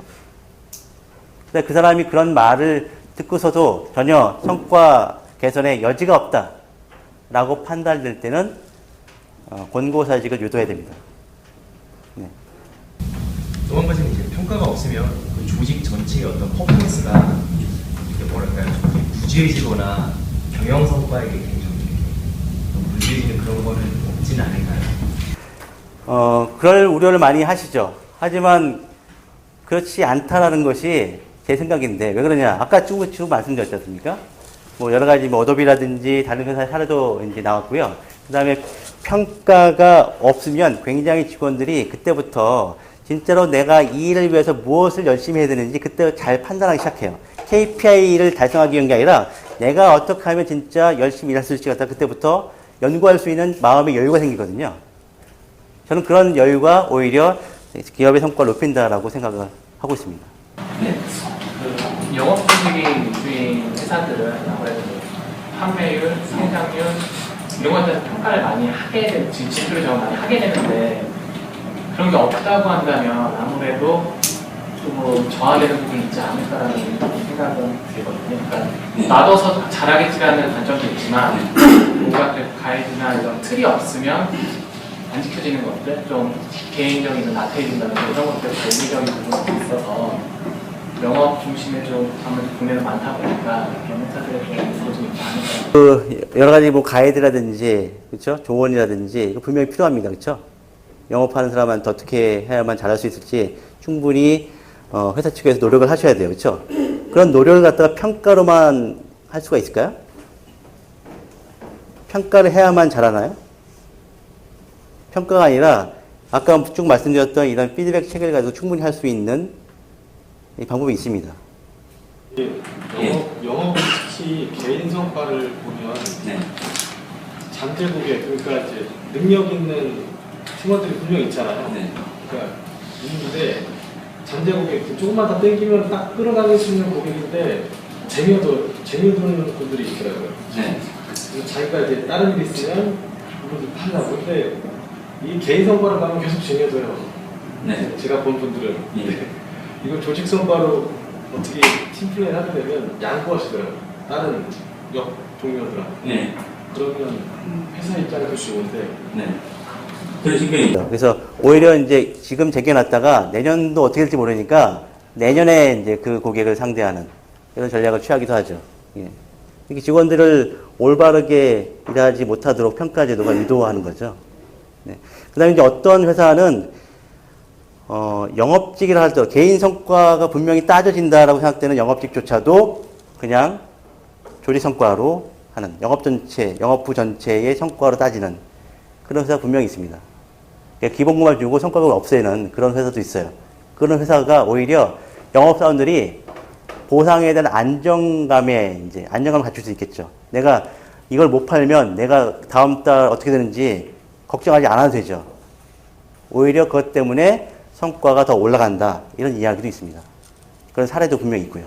S1: 근데 그 사람이 그런 말을 듣고서도 전혀 성과 개선의 여지가 없다라고 판단될 때는 권고사직을 유도해야 됩니다. 네.
S3: 또 한 가지는 이제 평가가 없으면 그 조직 전체의 어떤 퍼포먼스가 이게 뭐랄까요, 부주의지거나 경영 성과에게 굉장히 문제지는 그런 거는 없지는 않을까요?
S1: 그럴 우려를 많이 하시죠. 하지만 그렇지 않다라는 것이 제 생각인데, 왜 그러냐? 아까 쭉 말씀드렸지 않습니까? 뭐 여러 가지 뭐 어도비라든지 다른 회사의 사례도 이제 나왔고요. 그 다음에 평가가 없으면 굉장히 직원들이 그때부터 진짜로 내가 이 일을 위해서 무엇을 열심히 해야 되는지 그때 잘 판단하기 시작해요. KPI를 달성하기 위한 게 아니라 내가 어떻게 하면 진짜 열심히 일할 수 있을지 갖다 그때부터 연구할 수 있는 마음의 여유가 생기거든요. 저는 그런 여유가 오히려 기업의 성과를 높인다라고 생각을 하고 있습니다.
S4: 네. 그 영업조직이 위주인 회사들은 아무래도 판매율, 생산율 이런 것들 평가를 많이 하게 되는, 지금 지표를 좀 많이 하게 되는데 그런 게 없다고 한다면 아무래도 좀 저하되는 부분이 있지 않을까라는 생각은 들거든요. 그러니까 놔둬서 잘하겠지라는 관점도 있지만 뭔가 그 가이드나 이런 틀이 없으면 안 지켜지는 것들, 좀 개인적인 나태해진다든지 이런 것들 관리적인 부분이 있어서 영업 중심의 좀 아무래도 국내는 많다 보니까 그런 회사들의 좀 요소도 있지 않을까.
S1: 그 여러 가지 뭐 가이드라든지 그렇죠, 조언이라든지 이거 분명히 필요합니다, 그렇죠. 영업하는 사람한테 어떻게 해야만 잘할 수 있을지 충분히 회사 측에서 노력을 하셔야 돼요, 그렇죠. 그런 노력을 갖다가 평가로만 할 수가 있을까요? 평가를 해야만 잘하나요? 평가가 아니라 아까 쭉 말씀드렸던 이런 피드백 체계를 가지고 충분히 할 수 있는 이 방법이 있습니다.
S5: 영업 특히 개인 성과를 보면 잠재 고객, 그러니까 이제 능력 있는 팀원들이 분명 있잖아요. 그러니까 있는데 잠재 고객 조금만 더 땡기면 딱 끌어당길 수 있는 고객인데 쟁여두는 분들이 있더라고요. 그래서 자기가 이제 다른 일 있으면 그분들 판다고. 근데 이 개인 성과를 가면 계속 쟁여둬요. 제가 본 분들은. 이걸 조직 성과로 어떻게 팀 플레이 하게 되면 양보하시더라고요. 다른 역 동료들한테. 그러면 회사 입장에서 좋은데.
S1: 그래서 오히려 이제 지금 제껴놨다가 내년도 어떻게 될지 모르니까 내년에 이제 그 고객을 상대하는 이런 전략을 취하기도 하죠. 이렇게 직원들을 올바르게 일하지 못하도록 평가 제도가 유도하는 거죠. 그 다음에 이제 어떤 회사는 영업직이라 할때 개인 성과가 분명히 따져진다라고 생각되는 영업직조차도 그냥 조직 성과로 하는 영업부 전체의 성과로 따지는 그런 회사가 분명히 있습니다. 기본급만 주고 성과급을 없애는 그런 회사도 있어요. 그런 회사가 오히려 영업사원들이 보상에 대한 안정감을 갖출 수 있겠죠. 내가 이걸 못 팔면 내가 다음 달 어떻게 되는지 걱정하지 않아도 되죠. 오히려 그것 때문에 성과가 더 올라간다. 이런 이야기도 있습니다. 그런 사례도 분명히 있고요.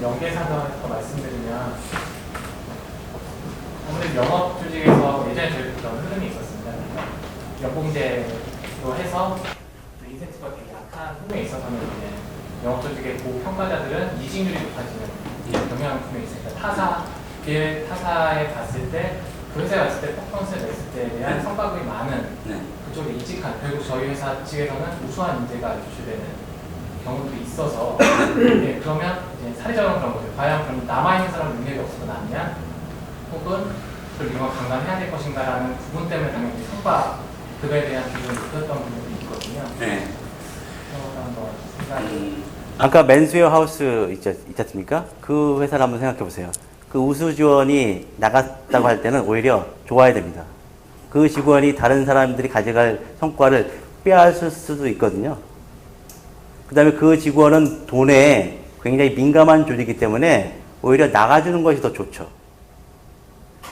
S4: 연계상관에서 말씀드리면 아무래도 영업 조직에서 예전에 저희 그런 흐름이 있었습니다. 연봉제로 해서 인센티브가 되게 약한 흐름에 있어서는 이제 영업 조직의 고평가자들은 이직률이 높아지는 경향이 분명히 있습니다. 타사에 갔을 때 그 회사에 갔을 때 퍼포먼스를 냈을 때에 대한 성과급이 많은 그쪽에 이직한, 결국 저희 회사 측에서는 우수한 인재가 유출되는 경우들이 있어서 그러면 이제 사례적으로 그런 거죠. 과연 그럼 남아있는 사람은 능력이 없어서 남냐, 혹은 그걸 이거 강간해야 될 것인가라는 부분 때문에 당연히 성과급에 대한 기준을 높였던 부분이 있거든요. 그런 한번 생각을.
S1: 아까 맨스웨어 하우스 있지 않습니까? 그 회사를 한번 생각해 보세요. 그 우수 지원이 나갔다고 할 때는 오히려 좋아야 됩니다. 그 직원이 다른 사람들이 가져갈 성과를 빼앗을 수도 있거든요. 그 다음에 그 직원은 돈에 굉장히 민감한 조직이기 때문에 오히려 나가주는 것이 더 좋죠.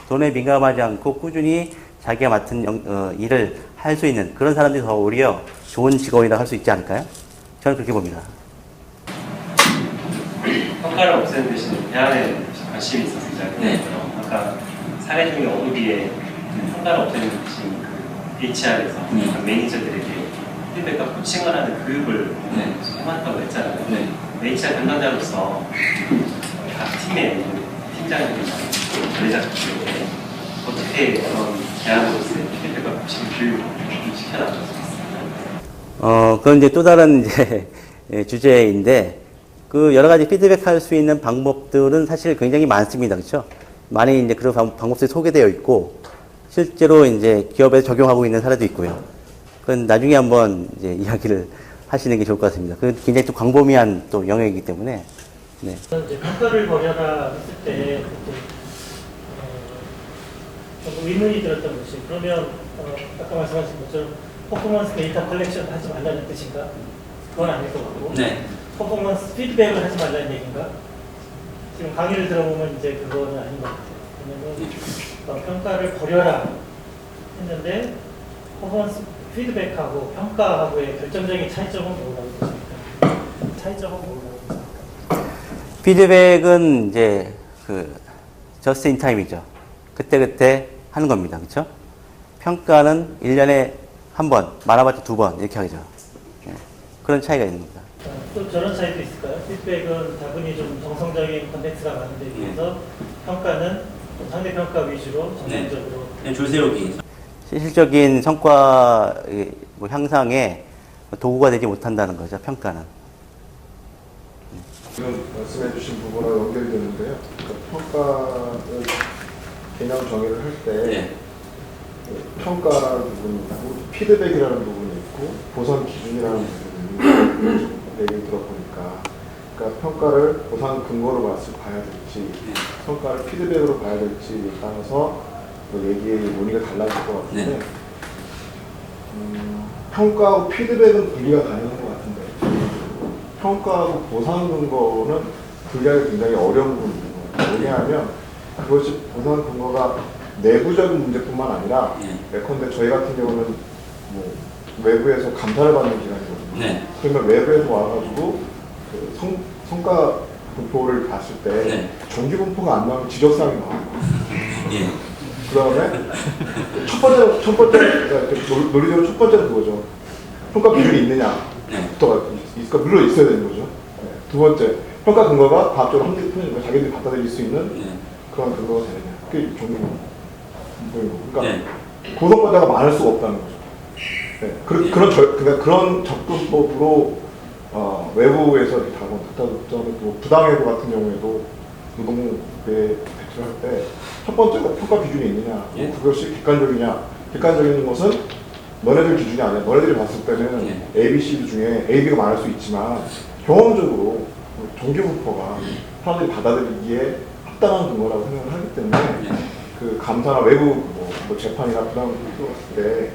S1: 돈에 민감하지 않고 꾸준히 자기가 맡은 일을 할 수 있는 그런 사람들이 더 오히려 좋은 직원이라고 할 수 있지 않을까요? 저는 그렇게 봅니다.
S6: 평가를 없애는 대신 대안에 관심이 있었습니다. 아까 사례 중에 어디에 평가를 없애는 대신 그 HR에서 매니저들에게 피드백과 코칭을 하는 교육을 해왔다고 했잖아요. HR 담당자로서 각 팀의 팀장님이나 관리자들에게 어떻게 그런 대안으로서의 피드백과 코칭 교육을 시켜나가셨습니까?
S1: 그건 이제 또 다른 이제 주제인데, 그 여러 가지 피드백할 수 있는 방법들은 사실 굉장히 많습니다. 그렇죠? 많이 이제 그런 방법들이 소개되어 있고, 실제로 이제 기업에서 적용하고 있는 사례도 있고요. 그건 나중에 한번 이제 이야기를 하시는 게 좋을 것 같습니다. 그건 굉장히 또 광범위한 또 영역이기 때문에.
S7: 이제 평가를 벌여라 했을 때 조금 의문이 들었던 것이, 그러면 아까 말씀하신 것처럼 퍼포먼스 데이터 컬렉션 하지 말라는 뜻인가? 그건 아닐 것 같고, 퍼포먼스 피드백을 하지 말라는 얘기인가? 지금 강의를 들어보면 이제 그거는 아닌 것 같아요. 왜냐면 평가를 벌여라 했는데 퍼포먼스 피드백하고 평가하고의 결정적인 차이점은 뭐라고 보십니까? 차이점은 뭐라고 보십니까?
S1: 피드백은 이제 그 just in time이죠. 그때그때 하는 겁니다. 그렇죠? 평가는 1년에 한 번, 많아봤자 2번 이렇게 하죠. 예. 그런 차이가 있는 겁니다.
S7: 또 저런 차이도 있을까요? 피드백은 다분히 좀 정성적인 컨텐츠가 많은 데 비해서 평가는 좀 상대평가 위주로 정상적으로
S8: 그냥 줄 세우기.
S1: 실질적인 성과 뭐 향상에 도구가 되지 못한다는 거죠. 평가는.
S9: 지금 말씀해 주신 부분과 연결되는데요. 그러니까 평가를 개념 정의를 할 때 평가라는 부분이 있고 피드백이라는 부분이 있고 보상 기준이라는 부분이 있고 얘기를 들어보니까 그러니까 평가를 보상 근거로 봐야 될지 평가를 피드백으로 봐야 될지에 따라서 얘기의 논의가 달라질 것 같은데 평가하고 피드백은 분리가 가능한 것 같은데 평가하고 보상 근거는 분리하기 굉장히 어려운 부분입니다. 왜냐하면 그것이 보상 근거가 내부적인 문제뿐만 아니라 예컨대 저희 같은 경우는 뭐 외부에서 감사를 받는 기관이거든요. 그러면 외부에서 와가지고 그 성과 분포를 봤을 때 정기 분포가 안 나오면 지적사항이 나와요. 그 다음에 첫 번째 그러니까 논리적으로 첫 번째는 그거죠. 평가 비율이 있느냐부터가 물론 있어야 되는 거죠. 두 번째, 평가 근거가 과학적으로 합리적으로 자기들이 받아들일 수 있는 그런 근거가 되느냐. 그게 정기 분포인 거고. 그러니까 고성과자가 많을 수가 없다는 거죠. 그런 접근법으로 외부에서 뭐 부당해고 같은 경우에도 노동부에 배출할 때 첫 번째가 평가 기준이 있느냐, 그것이 객관적이냐. 객관적인 것은 너네들 기준이 아니야. 너네들이 봤을 때는 A, B, C 중에 A, B가 많을 수 있지만 경험적으로 정기분포가 사람들이 받아들이기에 합당한 근거라고 생각을 하기 때문에 그 감사나 외부 뭐 재판이나 부당을 들어갔을 때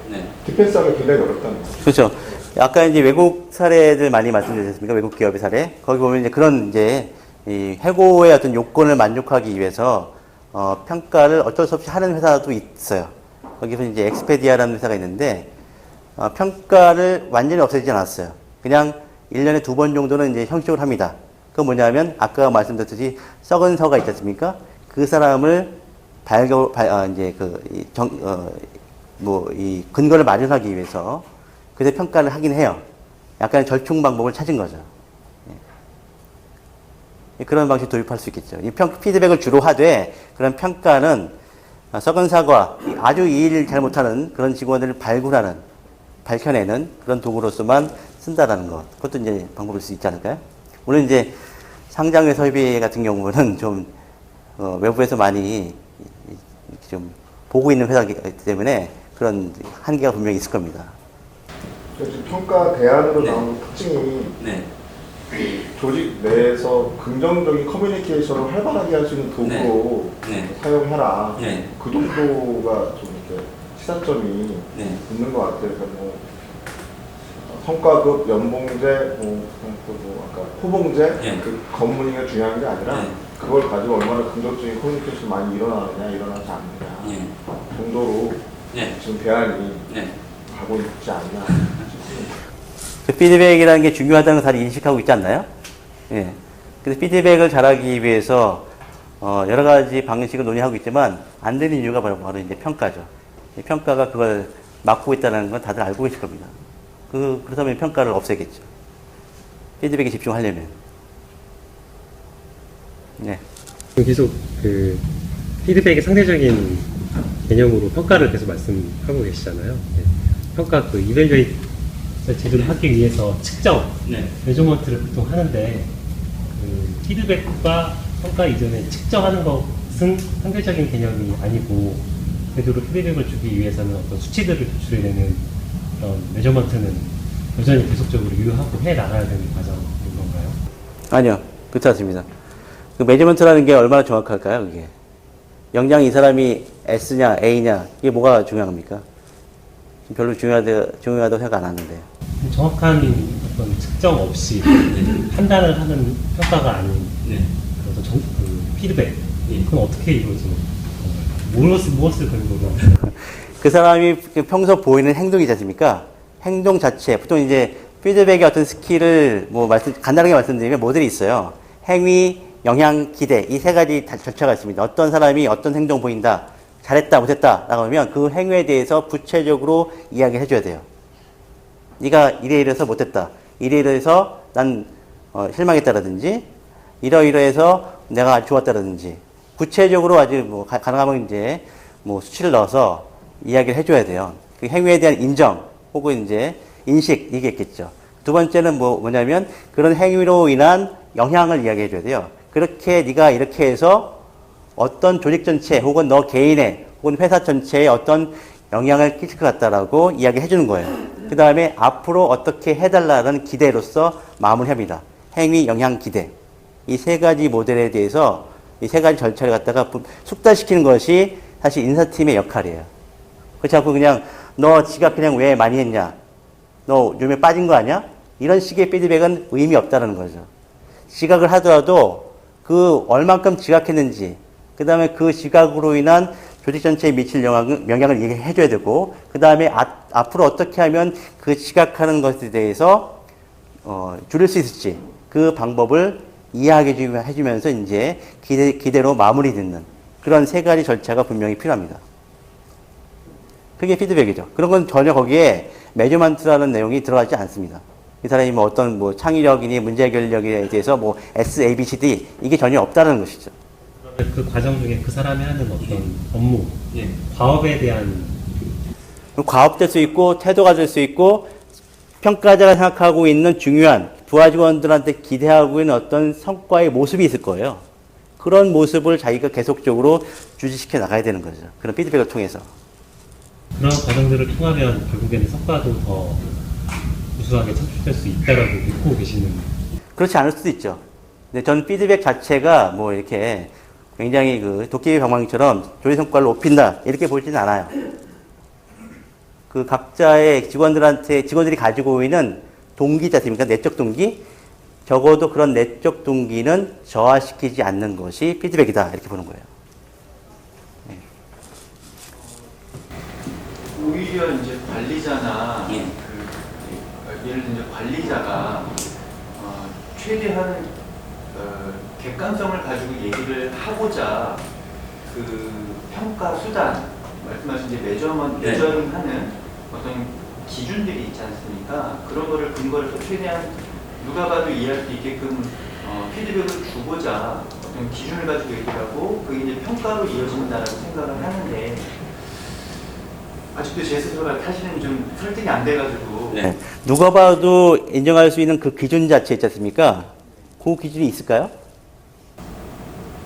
S9: 디펜스하기 굉장히 어렵다는 거죠.
S1: 그렇죠. 아까 이제 외국 사례들 많이 말씀드렸습니까? 외국 기업의 사례. 거기 보면 이제 그런 이제 이 해고의 어떤 요건을 만족하기 위해서 평가를 어쩔 수 없이 하는 회사도 있어요. 거기서 이제 엑스페디아라는 회사가 있는데 평가를 완전히 없애지 않았어요. 그냥 1년에 2번 정도는 이제 형식적으로 합니다. 그건 뭐냐면 아까 말씀드렸듯이 썩은 서가 있지 않습니까? 그 사람을 이 근거를 마련하기 위해서 그때 평가를 하긴 해요. 약간의 절충 방법을 찾은 거죠. 그런 방식 도입할 수 있겠죠. 이 피드백을 주로 하되 그런 평가는 썩은 사과, 아주 이 일 잘 못하는 그런 직원들을 밝혀내는 그런 도구로서만 쓴다라는 것. 그것도 이제 방법일 수 있지 않을까요? 물론 이제 상장회사 협의 같은 경우는 좀 외부에서 많이 좀 보고 있는 회사이기 때문에 그런 한계가 분명히 있을 겁니다.
S9: 지금 평가 대안으로 나오는 특징이 조직 내에서 긍정적인 커뮤니케이션을 활발하게 할 수 있는 도구로 사용해라. 그 정도가 좀 이렇게 시사점이 있는 것 같아요. 그러니까 뭐 성과급, 연봉제, 아까 호봉제, 그 검문이가 중요한 게 아니라 그걸 가지고 얼마나 긍정적인 커뮤니케이션이 많이 일어나느냐, 일어나지 않느냐 정도로 지금 대안이 가고 있지 않나.
S1: 그 피드백이라는 게 중요하다는 걸 다들 인식하고 있지 않나요? 예. 그래서 피드백을 잘하기 위해서 여러 가지 방식을 논의하고 있지만 안 되는 이유가 바로 이제 평가죠. 평가가 그걸 막고 있다는 건 다들 알고 계실 겁니다. 그렇다면 평가를 없애겠죠. 피드백에 집중하려면. 네.
S10: 계속 그 피드백의 상대적인 개념으로 평가를 계속 말씀하고 계시잖아요. 평가 그 이벨리에이트 제도를 하기 위해서 측정, 메저먼트를 보통 하는데 그 피드백과 평가 이전에 측정하는 것은 상대적인 개념이 아니고 제대로 피드백을 주기 위해서는 어떤 수치들을 도출해내는 그런 메저먼트는 여전히 계속적으로 유효하고 해 나가야 되는 과정인 건가요?
S1: 아니요. 그렇지 않습니다. 그 매니지먼트라는 게 얼마나 정확할까요? 그게 영장이 이 사람이 S냐 A냐 이게 뭐가 중요합니까? 별로 중요하다고 생각 안 하는데.
S10: 정확한 어떤 측정 없이 판단을 하는 평가가 아닌 어떤 그 피드백 그건 어떻게 이루어지는 건가요? 무엇을 근거로?
S1: 그 사람이 평소 보이는 행동이지 않습니까? 행동 자체, 보통 이제 피드백의 어떤 스킬을 뭐 간단하게 말씀드리면 모델이 있어요. 행위, 영향, 기대. 이 세 가지 절차가 있습니다. 어떤 사람이 어떤 행동 보인다, 잘했다, 못했다, 라고 하면 그 행위에 대해서 구체적으로 이야기를 해줘야 돼요. 네가 이래 이래서 못했다. 이래 이래서 난 실망했다라든지, 이러이러해서 내가 아주 좋았다라든지, 구체적으로 아주 뭐 가능하면 이제 뭐 수치를 넣어서 이야기를 해줘야 돼요. 그 행위에 대한 인정 혹은 이제 인식 이게 있겠죠. 두 번째는 뭐냐면 그런 행위로 인한 영향을 이야기해줘야 돼요. 그렇게 네가 이렇게 해서 어떤 조직 전체 혹은 너 개인의 혹은 회사 전체에 어떤 영향을 끼칠 것 같다라고 이야기해 주는 거예요. 그 다음에 앞으로 어떻게 해달라는 기대로서 마무리합니다. 행위, 영향, 기대. 이 세 가지 모델에 대해서 이 세 가지 절차를 갖다가 숙달시키는 것이 사실 인사팀의 역할이에요. 그렇지 않고 그냥 너 지각 그냥 왜 많이 했냐? 너 요즘에 빠진 거 아니야? 이런 식의 피드백은 의미 없다는 거죠. 지각을 하더라도 그 얼만큼 지각했는지, 그 다음에 그 지각으로 인한 조직 전체에 미칠 영향을 얘기해 줘야 되고, 그 다음에 앞으로 어떻게 하면 그 지각하는 것에 대해서 줄일 수 있을지 그 방법을 이해해 주면서 이제 기대로 마무리 짓는 그런 세 가지 절차가 분명히 필요합니다. 그게 피드백이죠. 그런 건 전혀 거기에 매저먼트라는 내용이 들어가지 않습니다. 이 사람이 뭐 어떤 뭐 창의력이니 문제 해결력에 대해서 뭐 S, A, B, C, D 이게 전혀 없다는 것이죠.
S10: 그러면 그 과정 중에 그 사람이 하는 어떤 업무, 과업에 대한
S1: 과업될 수 있고 태도가 될 수 있고 평가자가 생각하고 있는 중요한 부하 직원들한테 기대하고 있는 어떤 성과의 모습이 있을 거예요. 그런 모습을 자기가 계속적으로 유지시켜 나가야 되는 거죠. 그런 피드백을 통해서.
S10: 그런 과정들을 통하면 결국에는 성과도 더 우수하게 창출될 수 있다라고 믿고 계시는.
S1: 그렇지 않을 수도 있죠. 근데 전 피드백 자체가 뭐 이렇게 굉장히 그 도깨비 방망이처럼 조직 성과를 높인다 이렇게 보지는 않아요. 그 각자의 직원들이 가지고 있는 동기지 않습니까? 내적 동기. 적어도 그런 내적 동기는 저하시키지 않는 것이 피드백이다 이렇게 보는 거예요.
S2: 오히려 이제 관리자나 예를 들면 관리자가 최대한 객관성을 가지고 얘기를 하고자 그 평가 수단 말씀하신 이제 메저링하는 어떤 기준들이 있지 않습니까? 그런 거를 근거로 해서 최대한 누가 봐도 이해할 수 있게끔 피드백을 주고자 어떤 기준을 가지고 얘기를 하고 그게 이제 평가로 이어진다라고 생각을 하는데 아직도 제 스스로가 사실은 좀 설득이 안 돼가지고
S1: 네. 누가 봐도 인정할 수 있는 그 기준 자체 있지 않습니까? 그 기준이 있을까요?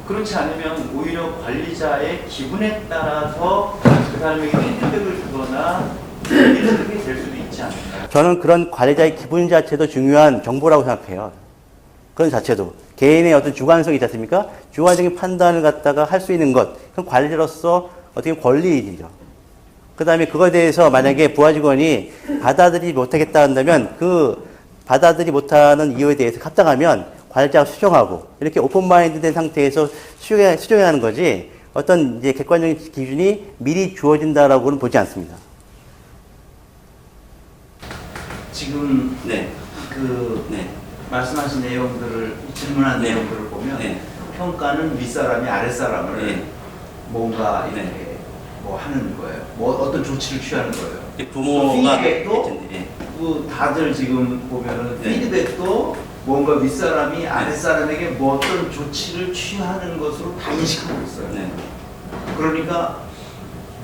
S2: 그렇지 않으면 오히려 관리자의 기분에 따라서 그 사람에게 피드백을 주거나 얘기를 하게 될 수도 있지 않을까요?
S1: 저는 그런 관리자의 기분 자체도 중요한 정보라고 생각해요. 그런 자체도. 개인의 어떤 주관성이 있지 않습니까? 주관적인 판단을 갖다가 할 수 있는 것. 그건 관리자로서 어떻게 보면 권리이죠. 그 다음에 그거에 대해서 만약에 부하 직원이 받아들이지 못하겠다 한다면 그 받아들이지 못하는 이유에 대해서 합당하면 관리자가 수정하고 이렇게 오픈마인드 된 상태에서 수정해야 하는 거지 어떤 이제 객관적인 기준이 미리 주어진다라고는 보지 않습니다.
S8: 지금 말씀하신 내용들을 질문한 내용들을 보면 평가는 윗사람이 아랫사람을 뭔가 이렇게 뭐 하는 거예요. 뭐 어떤 조치를 취하는 거예요.
S1: 부모가
S8: 피드백도 그 다들 지금 보면은 피드백도 뭔가 윗사람이 아랫사람에게 뭐 어떤 조치를 취하는 것으로 다 인식하고 있어요. 그러니까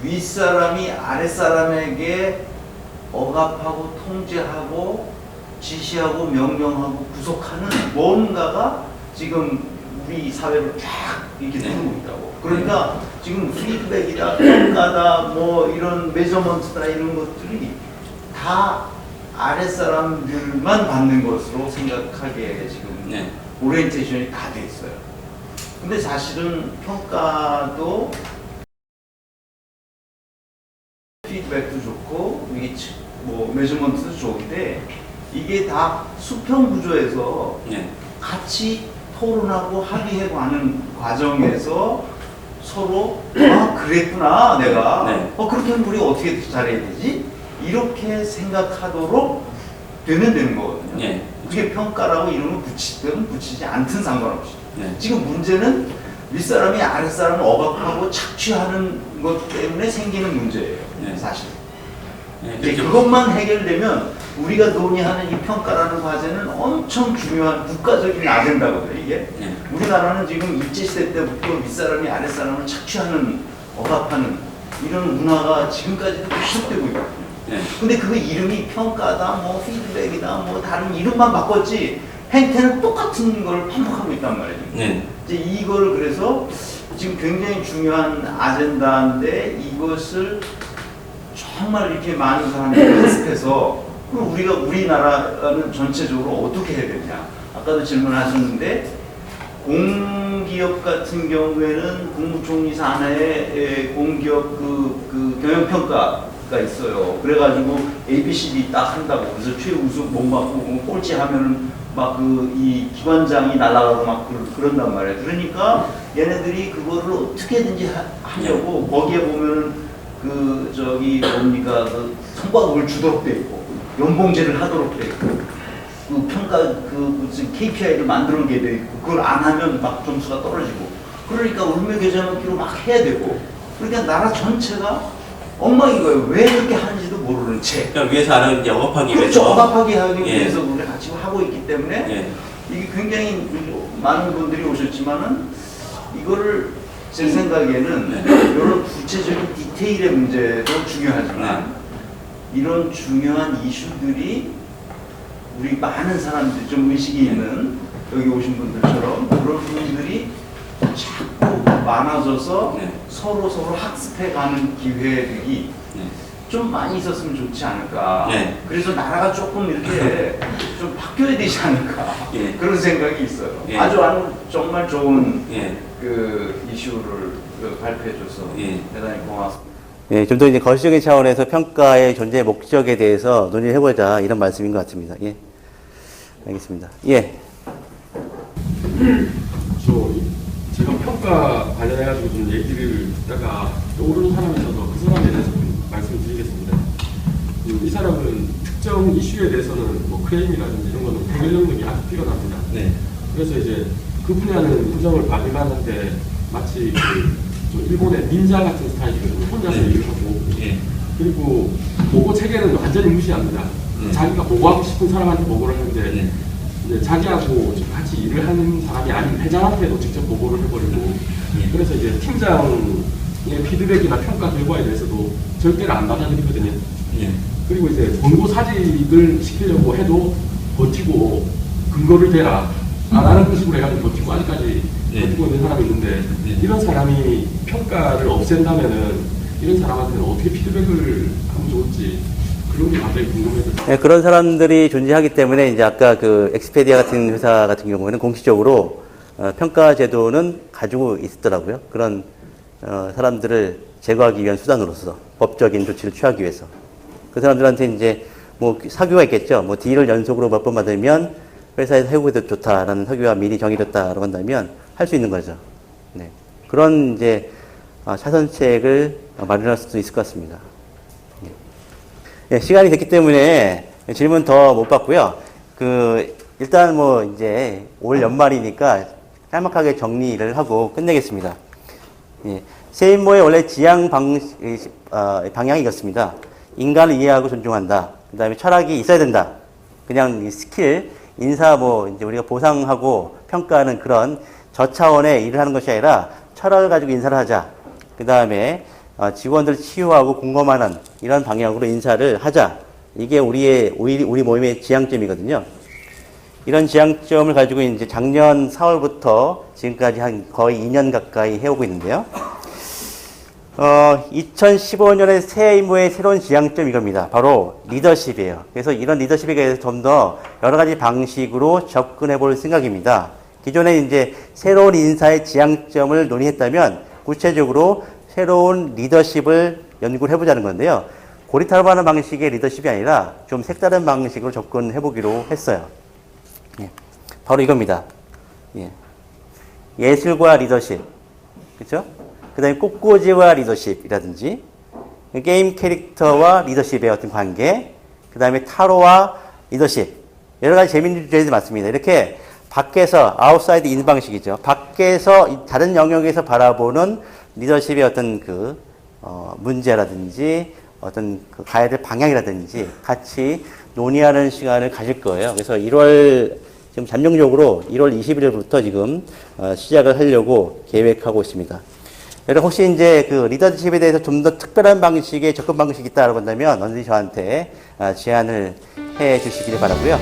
S8: 윗사람이 아랫사람에게 억압하고 통제하고 지시하고 명령하고 구속하는 뭔가가 지금 우리 사회를 쫙 이렇게 누르고 있다고. 그러니까 지금 피드백이다, 평가다, 뭐 이런 메저먼트다 이런 것들이 다 아랫사람들만 받는 것으로 생각하게 지금 오리엔테이션이 다 돼 있어요. 근데 사실은 평가도 피드백도 좋고 뭐 메저먼트도 좋은데 이게 다 수평 구조에서 같이 토론하고 합의하고 하는 과정에서 서로 그랬구나 내가 그렇게 하면 우리가 어떻게 잘해야 되지? 이렇게 생각하도록 되면 되는 거거든요. 그게 평가라고 이름을 붙이든 붙이지 않든 상관없이. 지금 문제는 윗사람이 아랫사람을 억압하고 착취하는 것 때문에 생기는 문제예요. 사실. 이제 그것만 해결되면 우리가 논의하는 이 평가라는 과제는 엄청 중요한 국가적인 아젠다거든요. 이게 우리나라는 지금 일제시대 때부터 윗사람이 아랫사람을 착취하는, 억압하는 이런 문화가 지금까지도 계속되고 있거든요. 근데 그 이름이 평가다, 뭐 피드백이다, 뭐 다른 이름만 바꿨지 행태는 똑같은 걸 반복하고 있단 말이에요. 이제 이걸 그래서 지금 굉장히 중요한 아젠다인데 이것을 정말 이렇게 많은 사람들이 연습해서 그럼 우리나라는 전체적으로 어떻게 해야 되냐. 아까도 질문하셨는데 공기업 같은 경우에는 국무총리 산하에 공기업 그 경영평가가 있어요. 그래가지고 ABCD 딱 한다고. 그래서 최우수 못 받고 꼴찌 하면은 막 이 기관장이 날아가고 막 그런단 말이에요. 그러니까 얘네들이 그거를 어떻게든지 하려고 거기에 보면은 그 성과급을 주도록 돼 있고 연봉제를 하도록 돼 있고 그 평가 무슨 KPI를 만들게 돼 있고 그걸 안 하면 막 점수가 떨어지고 그러니까 울며개자먹기로 막 해야 되고 그러니까 나라 전체가 엉망인 거예요. 왜 그렇게 하는지도 모르는 채.
S11: 그러니까 위에서 안 하는 억압하기 위해서.
S8: 그렇죠. 억압하기 하기 위해서 우리가 같이 하고 있기 때문에 이게 굉장히 많은 분들이 오셨지만은 이거를 제 생각에는 이런 구체적인 디테일의 문제도 중요하지만 이런 중요한 이슈들이 우리 많은 사람들 좀 의식이 있는 여기 오신 분들처럼 그런 분들이 자꾸 많아져서 서로 학습해가는 기회들이 좀 많이 있었으면 좋지 않을까. 그래서 나라가 조금 이렇게 좀 바뀌어야 되지 않을까. 그런 생각이 있어요. 아주 정말 좋은 그 이슈를 발표해줘서 대단히 고맙습니다.
S1: 좀 더 이제 거시적인 차원에서 평가의 존재 목적에 대해서 논의를 해보자 이런 말씀인 것 같습니다. 알겠습니다.
S12: 제가 평가 관련해가지고 좀 얘기를 듣다가 떠오르는 사람이 있어서 그 사람에 대해서 좀 말씀드리겠습니다. 이 사람은 특정 이슈에 대해서는 뭐 크레임이라든지 이런 거는 해결 능력이 아주 뛰어납니다. 그래서 이제 그 분야는 인정을 받으려는데 마치 좀 일본의 닌자 같은 스타일이거든요. 혼자서 일을 하고 그리고 보고 체계는 완전히 무시합니다. 자기가 보고하고 싶은 사람한테 보고를 하는데 이제 자기하고 같이 일을 하는 사람이 아닌 회장한테도 직접 보고를 해버리고 그래서 이제 팀장의 피드백이나 평가 결과에 대해서도 절대로 안 받아들이거든요. 그리고 이제 권고 사직을 시키려고 해도 버티고 근거를 대라 안 하는 그 식으로 해가지고 버티고 아직까지 버티고 있는 사람이 있는데 이런 사람이 평가를 없앤다면은 이런 사람한테는 어떻게 피드백을 하면 좋을지 그런 게 갑자기 궁금해서.
S1: 그런 사람들이 존재하기 때문에 이제 아까 그 엑스페디아 같은 회사 같은 경우에는 공식적으로 평가 제도는 가지고 있더라고요. 그런 사람들을 제거하기 위한 수단으로서 법적인 조치를 취하기 위해서 그 사람들한테 이제 뭐 사규가 있겠죠. 뭐 D를 연속으로 몇 번 받으면 회사에서 해고해도 좋다라는 사규가 미리 정해졌다라고 한다면 할 수 있는 거죠. 그런 이제 차선책을 마련할 수도 있을 것 같습니다. 시간이 됐기 때문에 질문 더 못 받고요. 일단 뭐 이제 올 연말이니까 짤막하게 정리를 하고 끝내겠습니다. 세인모의 원래 지향 방향이 이렇습니다. 인간을 이해하고 존중한다. 그 다음에 철학이 있어야 된다. 그냥 스킬, 인사 이제 우리가 보상하고 평가하는 그런 저차원의 일을 하는 것이 아니라 철학을 가지고 인사를 하자. 그 다음에 직원들을 치유하고 공감하는 이런 방향으로 인사를 하자. 이게 우리 모임의 지향점이거든요. 이런 지향점을 가지고 이제 작년 4월부터 지금까지 한 거의 2년 가까이 해오고 있는데요. 2015년에 새 임무의 새로운 지향점 이겁니다. 바로 리더십이에요. 그래서 이런 리더십에 대해서 좀 더 여러 가지 방식으로 접근해 볼 생각입니다. 기존에 이제 새로운 인사의 지향점을 논의했다면 구체적으로 새로운 리더십을 연구를 해보자는 건데요. 고리타분한 방식의 리더십이 아니라 좀 색다른 방식으로 접근해 보기로 했어요. 바로 이겁니다. 예술과 리더십, 그렇죠? 그 다음에 꽃꽂이와 리더십이라든지 게임 캐릭터와 리더십의 어떤 관계, 그 다음에 타로와 리더십, 여러 가지 재미있는 주제들이 많습니다. 이렇게 밖에서, 아웃사이드 인 방식이죠. 밖에서, 다른 영역에서 바라보는 리더십의 어떤 문제라든지, 어떤 가야 될 방향이라든지 같이 논의하는 시간을 가질 거예요. 그래서 지금 잠정적으로 1월 21일부터 지금 시작을 하려고 계획하고 있습니다. 여러분 혹시 이제 리더십에 대해서 좀 더 특별한 방식의 접근 방식이 있다고 한다면 언제든지 저한테 제안을 해 주시기를 바라고요.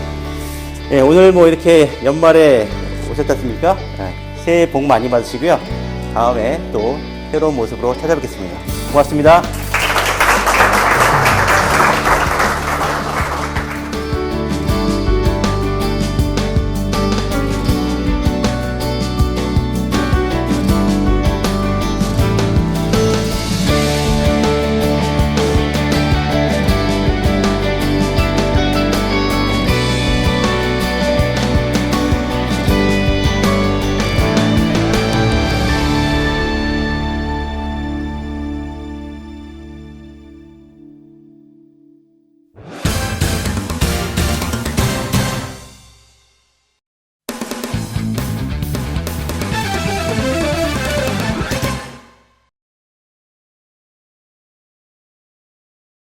S1: 네, 오늘 뭐 이렇게 연말에 오셨지 않습니까? 새해 복 많이 받으시고요. 다음에 또 새로운 모습으로 찾아뵙겠습니다. 고맙습니다.